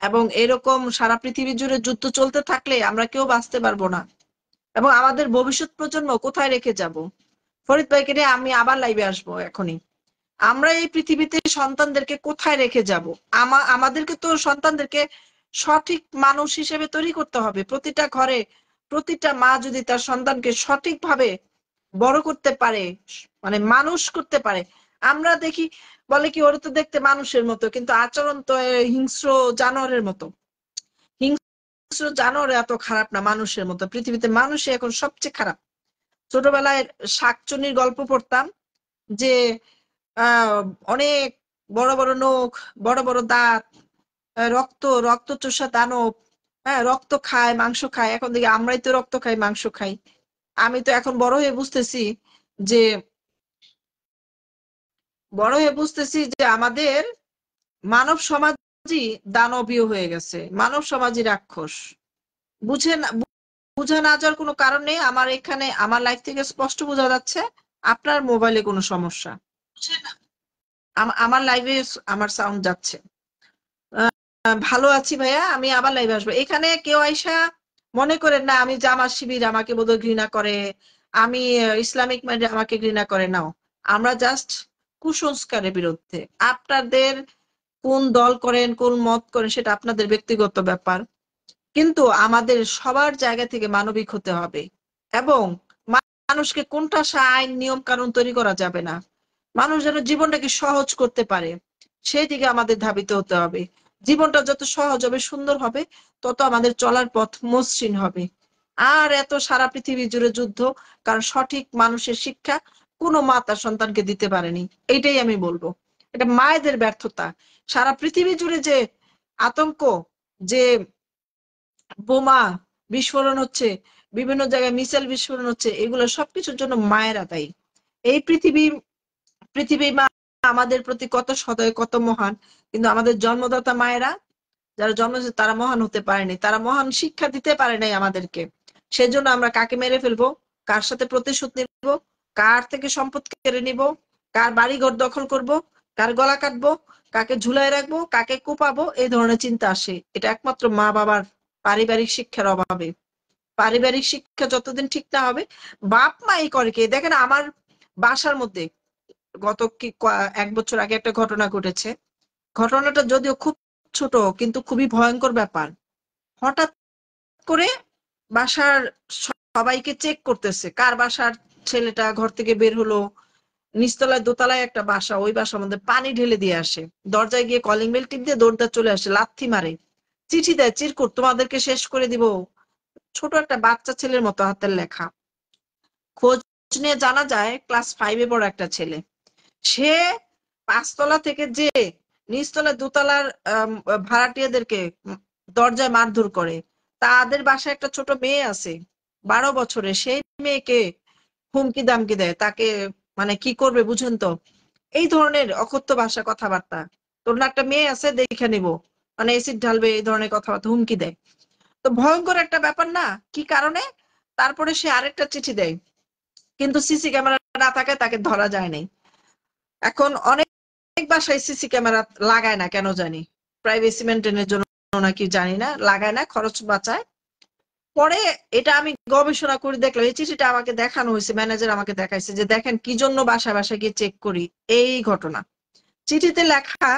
এবং এরকম সারা পৃথিবী জুড়ে যুদ্ধ চলতে থাকলে আমরা কেউ বাঁচতে পারবো না, এবং আমাদের ভবিষ্যৎ প্রজন্ম কোথায় রেখে যাব? ফরিদ ভাইকে নিয়ে আমি আবার লাইভে আসবো এখনই। আমরা এই পৃথিবীতে সন্তানদেরকে কোথায় রেখে যাব? আমাদেরকে তো সন্তানদেরকে সঠিক মানুষ হিসেবে তৈরি করতে হবে। প্রতিটা ঘরে প্রতিটা মা যদি তার সন্তানকে সঠিকভাবে বড় করতে পারে, মানে মানুষ করতে পারে। আমরা দেখি বলে কি, ওরা তো দেখতে মানুষের মতো, কিন্তু আচরণ তো হিংস্র জানোয়ারের মতো। হিংস্র জানোয়ার এত খারাপ না মানুষের মতো, পৃথিবীতে মানুষই এখন সবচেয়ে খারাপ। ছোটবেলায় শাকচুন্নির গল্প পড়তাম, যে অনেক বড় বড় নখ, বড় বড় দাঁত, রক্ত চোষা দানব, হ্যাঁ রক্ত খায় মাংস খায়। এখন দেখি আমরাই তো রক্ত খাই মাংস খাই। আমি তো এখন যে আমাদের মানব সমাজই দানবীয় হয়ে গেছে, মানব সমাজই রাক্ষস। বুঝে না যাওয়ার কোনো কারণ নেই। আমার এখানে আমার লাইফ থেকে স্পষ্ট বোঝা যাচ্ছে আপনার মোবাইলে কোনো সমস্যা। আমার লাইভে আমার সাউন্ড যাচ্ছে। ভালো আছি ভাইয়া, আমি আবার লাইভে আসবো। এখানে কেউ আইসা মনে করেন না আমি জামাত শিবির, আমাকে বোধহয় ঘৃণা করে, আমি ইসলামিক মাইন্ডে আমাকে ঘৃণা করে। নাও, আমরা জাস্ট কুসংস্কারের বিরুদ্ধে। আপনাদের কোন দল করেন, কোন মত করেন, সেটা আপনাদের ব্যক্তিগত ব্যাপার, কিন্তু আমাদের সবার জায়গা থেকে মানবিক হতে হবে, এবং মানুষকে কোনটা আইন নিয়ম কানুন তৈরি করা যাবে না। মানুষ যেন জীবনটাকে সহজ করতে পারে, সেই দিকে আমাদের ধাবিত হতে হবে। জীবনটা যত সহজ হবে, সুন্দর হবে, তত আমাদের চলার পথ মসৃণ হবে। আর এত সারা পৃথিবী জুড়ে যুদ্ধ, কারণ সঠিক মানুষের শিক্ষা কোনো মা তার সন্তানকে দিতে পারেনি। এইটাই আমি বলবো, এটা মায়েদের ব্যর্থতা। সারা পৃথিবী জুড়ে যে আতঙ্ক, যে বোমা বিস্ফোরণ হচ্ছে, বিভিন্ন জায়গায় মিসাইল বিস্ফোরণ হচ্ছে, এগুলো সবকিছুর জন্য মায়েরা দায়ী। এই পৃথিবী মা আমাদের প্রতি কত সদয়, কত মহান, কিন্তু আমাদের জন্মদাতা মায়েরা যারা জন্মেছে তারা মহান হতে পারেনি, তারা মহান শিক্ষা দিতে পারে নাই আমাদেরকে। সেজন্য আমরা কাকে মেরে ফেলবো, কার সাথে প্রতিশোধ নিব, কার থেকে সম্পদ কেড়ে নিব, কার বাড়ি ঘর দখল করব, কার গলা কাটবো, কাকে ঝুলায় রাখবো, কাকে কোপাবো, এই ধরনের চিন্তা আসে। এটা একমাত্র মা বাবার পারিবারিক শিক্ষার অভাবে। পারিবারিক শিক্ষা যতদিন ঠিক না হবে, বাপ মাই করে কি দেখেন। আমার বাসার মধ্যে গত 1 বছর আগে একটা ঘটনা ঘটেছে। ঘটনাটা যদিও খুব ছোট কিন্তু খুবই ভয়ঙ্কর ব্যাপার। হঠাৎ করে বাসার সবাইকে চেক করতেছে, কার বাসার ছেলেটা ঘর থেকে বের হলো। নিচতলায় দোতলায় একটা বাসা, ওই বাসার মধ্যে পানি ঢেলে দিয়ে আসে, দরজায় গিয়ে কলিং বেল টিপ দিয়ে দৌড়দা চলে আসে, লাথি মারে, চিঠি দেয়, চিরকুট, তোমাদেরকে শেষ করে দিব। ছোট একটা বাচ্চা ছেলের মতো হাতের লেখা। খোঁজ নিয়ে জানা যায় ক্লাস 5-এ পড়া একটা ছেলে। সে 5 তলা থেকে যে নিচতলায় দোতলার ভাড়াটিয়াদেরকে দরজায় মারধর করে। তাদের বাসায় একটা ছোট মেয়ে আছে 12 বছরের, সেই মেয়েকে হুমকি দামকি দেয়, তাকে মানে কি করবে বুঝুন তো। এই ধরনের অকথ্য ভাষা কথাবার্তা, তোর না একটা মেয়ে আছে দেখে নিব, মানে এসিড ঢালবে, এই ধরনের কথাবার্তা হুমকি দেয়। তো ভয়ঙ্কর একটা ব্যাপার না? কি কারণে? তারপরে সে আরেকটা চিঠি দেয়, কিন্তু সিসি ক্যামেরা না থাকায় তাকে ধরা যায় নাই। এখন অনেক বাসায় সিসি ক্যামেরা লাগায় না, কেন জানি, প্রাইভেসি মেনটেনের জন্য নাকি জানি না, লাগায় না, খরচ বাঁচায়। পরে এটা আমি গবেষণা করে দেখলাম, এই চিঠিটা আমাকে দেখানো হয়েছে, ম্যানেজার আমাকে দেখাইছে যে দেখেন কি জন্য বাসায় বাসায় গিয়ে চেক করি। এই ঘটনা চিঠিতে লেখা।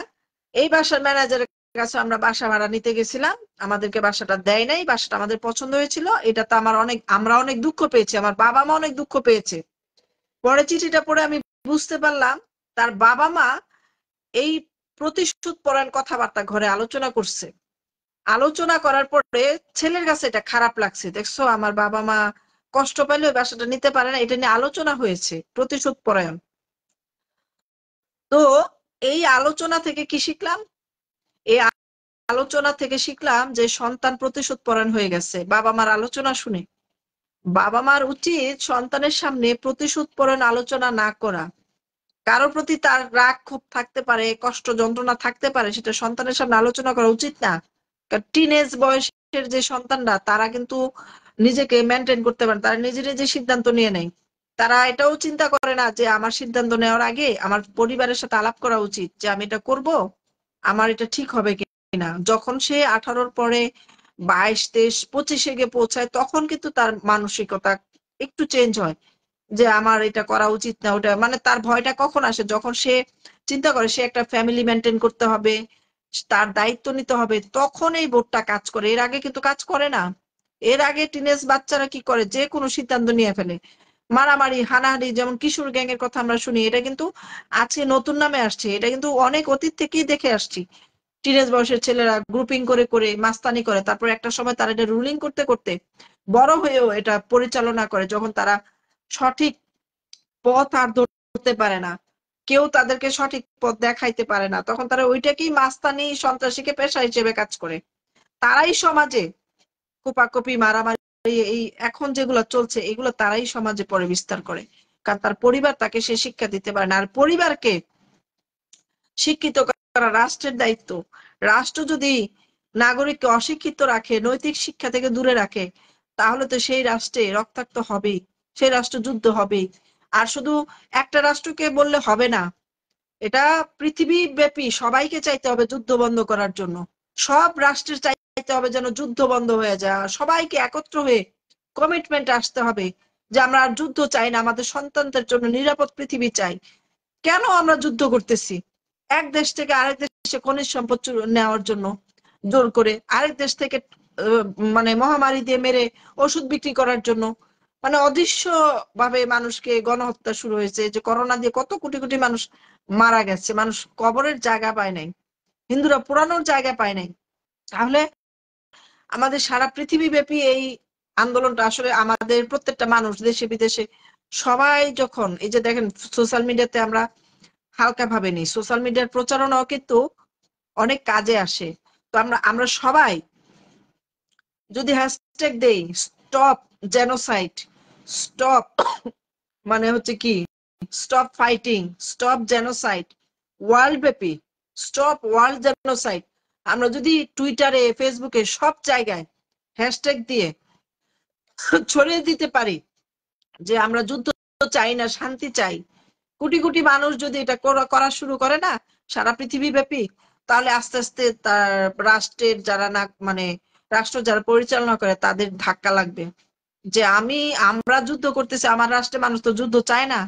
এই বাসার ম্যানেজারের কাছে আমরা বাসা ভাড়া নিতে গেছিলাম, আমাদেরকে বাসাটা দেয় নাই, বাসাটা আমাদের পছন্দ হয়েছিল, এটা তো আমরা অনেক দুঃখ পেয়েছি, আমার বাবা মা অনেক দুঃখ পেয়েছে। পরে চিঠিটা পড়ে আমি বুঝতে পারলাম তার বাবা মা এই প্রতিশোধ পরায়ণ কথাবার্তা ঘরে আলোচনা করছে। আলোচনা করার পরে ছেলের কাছে এটা খারাপ লাগছে, দেখছো আমার বাবা মা কষ্ট পাইলে ওই বাসাটা নিতে পারে না, এটা নিয়ে আলোচনা হয়েছে, প্রতিশোধ পরায়ণ। তো এই আলোচনা থেকে কি শিখলাম? এই আলোচনা থেকে শিখলাম যে সন্তান প্রতিশোধ পরায়ণ হয়ে গেছে বাবা মার আলোচনা শুনে। বাবা মার উচিত সন্তানের সামনে প্রতিশোধ পরায়ণ আলোচনা না করা। কারোর প্রতি তার রাগ ক্ষোভ থাকতে পারে, কষ্ট যন্ত্রণা থাকতে পারে, সেটা সন্তানের সামনে আলোচনা করা উচিত না। টিনেজ বয়সের যে সন্তানরা, তারা কিন্তু নিজেকে মেনটেন করতে পারে, তারা নিজে নিজে সিদ্ধান্ত নিয়ে নেয়। তারা এটাও চিন্তা করে না যে আমার সিদ্ধান্ত নেওয়ার আগে আমার পরিবারের সাথে আলাপ করা উচিত, যে আমি এটা করব, আমার এটা ঠিক হবে কিনা। যখন সে 18-র পরে 22, 23, 25-এ গিয়ে পৌঁছায়, তখন কিন্তু তার মানসিকতা একটু চেঞ্জ হয়, যে আমার এটা করা উচিত না ওটা। মানে তার ভয়টা কখন আসে? যখন সে চিন্তা করে সে একটা ফ্যামিলি মেনটেন করতে হবে, তার দায়িত্ব নিতে হবে, তখন এই বোধটা কাজ করে। এর আগে কিন্তু কাজ করে না। এর আগে টিনেজ বাচ্চারা কি করে, যে কোনো সিদ্ধান্ত নিয়ে ফেলে, মারামারি হানাহানি, যেমন কিশোর গ্যাং এর কথা আমরা শুনি, এটা কিন্তু আজকে নতুন নামে আসছে, এটা কিন্তু অনেক অতীত থেকেই দেখে আসছি। টিনেজ বয়সের ছেলেরা গ্রুপিং করে করে মাস্তানি করে, তারপর একটা সময় তারা এটা রুলিং করতে করতে বড় হয়েও এটা পরিচালনা করে। যখন তারা সঠিক পথ আর ধরতে পারে না, কেউ তাদেরকে সঠিক পথ দেখাইতে পারে না, তখন তারা ওইটাকেই মাস্তানি সন্ত্রাসীকে পেশা হিসেবে কাজ করে। তারাই সমাজে কোপাকুপি মারামারি, এই এখন যেগুলো চলছে, এগুলো তারাই সমাজে পরে বিস্তার করে, কারণ তার পরিবার তাকে সে শিক্ষা দিতে পারে না। আর পরিবারকে শিক্ষিত করা রাষ্ট্রের দায়িত্ব। রাষ্ট্র যদি নাগরিককে অশিক্ষিত রাখে, নৈতিক শিক্ষা থেকে দূরে রাখে, তাহলে তো সেই রাষ্ট্রে রক্তাক্ত হবেই, সেই রাষ্ট্র যুদ্ধ হবেই। আর শুধু একটা রাষ্ট্রকে বললে হবে না, এটা পৃথিবী ব্যাপী সবাইকে চাইতে হবে যুদ্ধ বন্ধ করার জন্য। সব রাষ্ট্রের চাইতে হবে যেন যুদ্ধ বন্ধ হয়ে যায়, সবাইকে একত্র হয়ে কমিটমেন্ট আসতে হবে যে আমরা আর যুদ্ধ চাই না, আমাদের সন্তানদের জন্য নিরাপদ পৃথিবী চাই। কেন আমরা যুদ্ধ করতেছি? এক দেশ থেকে আরেক দেশে খনিজ সম্পদ নেওয়ার জন্য, জোর করে আরেক দেশ থেকে মানে মহামারী দিয়ে মেরে ওষুধ বিক্রি করার জন্য। মানে অদৃশ্য ভাবে মানুষকে গণহত্যা শুরু হয়েছে, যে করোনা দিয়ে কত কোটি কোটি মানুষ মারা গেছে, মানুষ কবরের জায়গা পায় নাই, হিন্দুরা পুরানোর জায়গা পায় নাই। তাহলে আমাদের সারা পৃথিবী ব্যাপী এই আন্দোলনটা আসলে আমাদের প্রত্যেকটা মানুষ দেশে বিদেশে সবাই যখন, এই যে দেখেন সোশ্যাল মিডিয়াতে আমরা হালকা ভাবে নিই, সোশ্যাল মিডিয়ার প্রচারণাও কিন্তু অনেক কাজে আসে। তো আমরা সবাই যদি হ্যাশট্যাগ দেই, স্টপ জেনোসাইড, স্টপ মানে হচ্ছে কি, stop fighting, stop genocide, world ব্যাপী স্টপ ওয়ার্ল্ড জেনোসাইড, আমরা যদি টুইটারে ফেসবুকে সব জায়গায় হ্যাশট্যাগ দিয়ে ছড়িয়ে দিতে পারি যে আমরা যুদ্ধ চাই না, শান্তি চাই, কোটি কোটি মানুষ যদি এটা করা শুরু করে না সারা পৃথিবী ব্যাপী, তাহলে আস্তে আস্তে তার রাষ্ট্রের যারা না মানে রাষ্ট্র যারা পরিচালনা করে তাদের ধাক্কা লাগবে যে আমরা যুদ্ধ করতেছি, আমার রাষ্ট্রের মানুষ তো যুদ্ধ চায় না।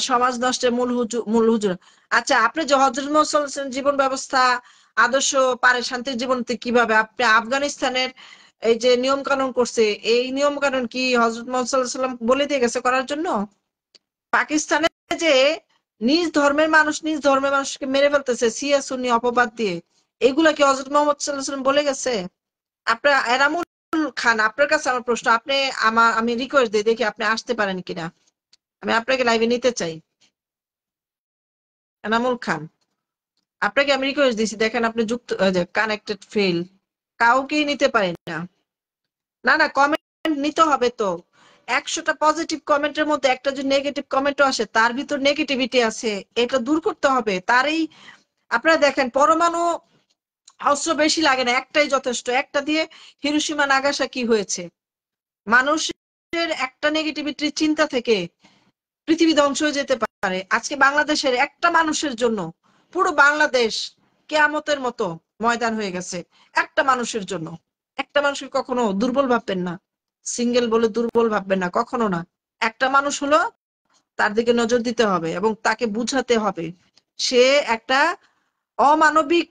সমাজ নষ্টের মূল হুজুর। আচ্ছা, আপনি যে হযরত মুহাম্মদ সাল্লাল্লাহু আলাইহি ওয়াসাল্লাম জীবন ব্যবস্থা আদর্শ পারে শান্তির জীবনতে কিভাবে আপনি আফগানিস্তানের এই যে নিয়ম কানুন করছে, এই নিয়ম কানুন কি হযরত মুহাম্মদ সাল্লাল্লাহু আলাইহি ওয়াসাল্লাম বলে দিয়ে গেছে করার জন্য? পাকিস্তানে যে নিজ ধর্মের মানুষকে মেরে ফেলতেছে শিয়া সুন্নি অপবাদ দিয়ে, এগুলা কি হযরত মুহাম্মদ সাল্লাল্লাহু আলাইহি ওয়াসাল্লাম বলে গেছে? আপনার এনামুল খান, আপনার কাছে আমার প্রশ্ন, আমি রিকোয়েস্ট দিই, দেখি আপনি আসতে পারেন কিনা, আমি আপনাকে লাইভে নিতে চাই। এনামুল খান, আপনাকে আমি রিকোয়েস্ট দিছি, দেখেন আপনি যুক্ত কানেক্টেড ফেল, কাউকেই নিতে পারেন না। না না, কমেন্ট নিতে হবে তো। 100টা পজিটিভ কমেন্টের মধ্যে একটা যদি নেগেটিভ কমেন্টও আসে, তার ভিতর নেগেটিভিটি আছে, এটা দূর করতে হবে। আপনারা দেখেন, পরমাণু অস্ত্র বেশি লাগে না, একটাই যথেষ্ট। একটা দিয়ে হিরোশিমা নাগাসাকি হয়েছে। মানুষের একটা নেগেটিভিটির চিন্তা থেকে পৃথিবী ধ্বংস হয়ে যেতে পারে। আজকে বাংলাদেশের একটা মানুষের জন্য পুরো বাংলাদেশ কিয়ামতের মতো ময়দান হয়ে গেছে, একটা মানুষের জন্য। একটা মানুষকে কখনো দুর্বল ভাববেন না, সিঙ্গেল বলে দুর্বল ভাববেন না, কখনো না। একটা মানুষ হলো, তার দিকে নজর দিতে হবে এবং তাকে বুঝাতে হবে সে একটা অমানবিক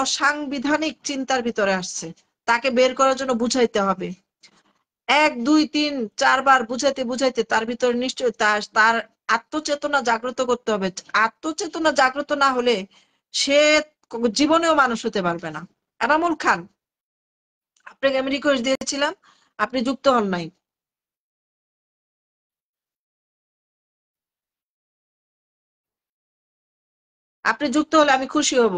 অসাংবিধানিক চিন্তার ভিতরে আসছে, তাকে বের করার জন্য বুঝাইতে হবে। 1 2 3 4 বার বুঝাইতে বুঝাইতে তার ভিতরে নিশ্চয়ই তার আত্মচেতনা জাগ্রত করতে হবে। আত্মচেতনা জাগ্রত না হলে সে জীবনেও মানুষ হতে পারবে না। এনামুল খান, আপনাকে আমি রিকোয়েস্ট দিয়েছিলাম, আপনি যুক্ত হন নাই। আপনি যুক্ত হলে আমি খুশি হব।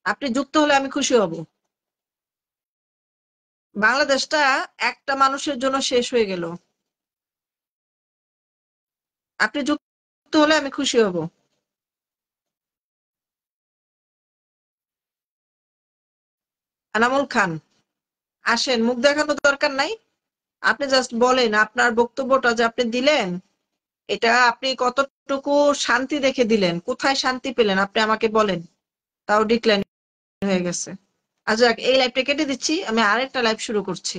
আপনি যুক্ত হলে আমি খুশি হব। বাংলাদেশটা একটা মানুষের জন্য শেষ হয়ে গেল। আপনি যুক্ত হলে আমি খুশি হব। এনামুল খান, আসেন, মুখ দেখানোর দরকার নাই। আপনি জাস্ট বলেন আপনার বক্তব্যটা যে আপনি দিলেন, এটা আপনি কতটুকু শান্তি দেখে দিলেন, কোথায় শান্তি পেলেন আপনি আমাকে বলেন। তাও ডিক্লাইন হয়ে গেছে। আচ্ছা, এই লাইভটা কেটে দিচ্ছি, আমি আরেকটা লাইভ শুরু করছি।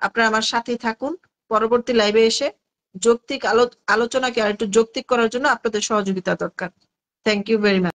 আপনারা আমার সাথেই থাকুন। পরবর্তী লাইভে এসে যৌক্তিক আলোচনাকে আর একটু যৌক্তিক করার জন্য আপনাদের সহযোগিতা দরকার। Thank you very much.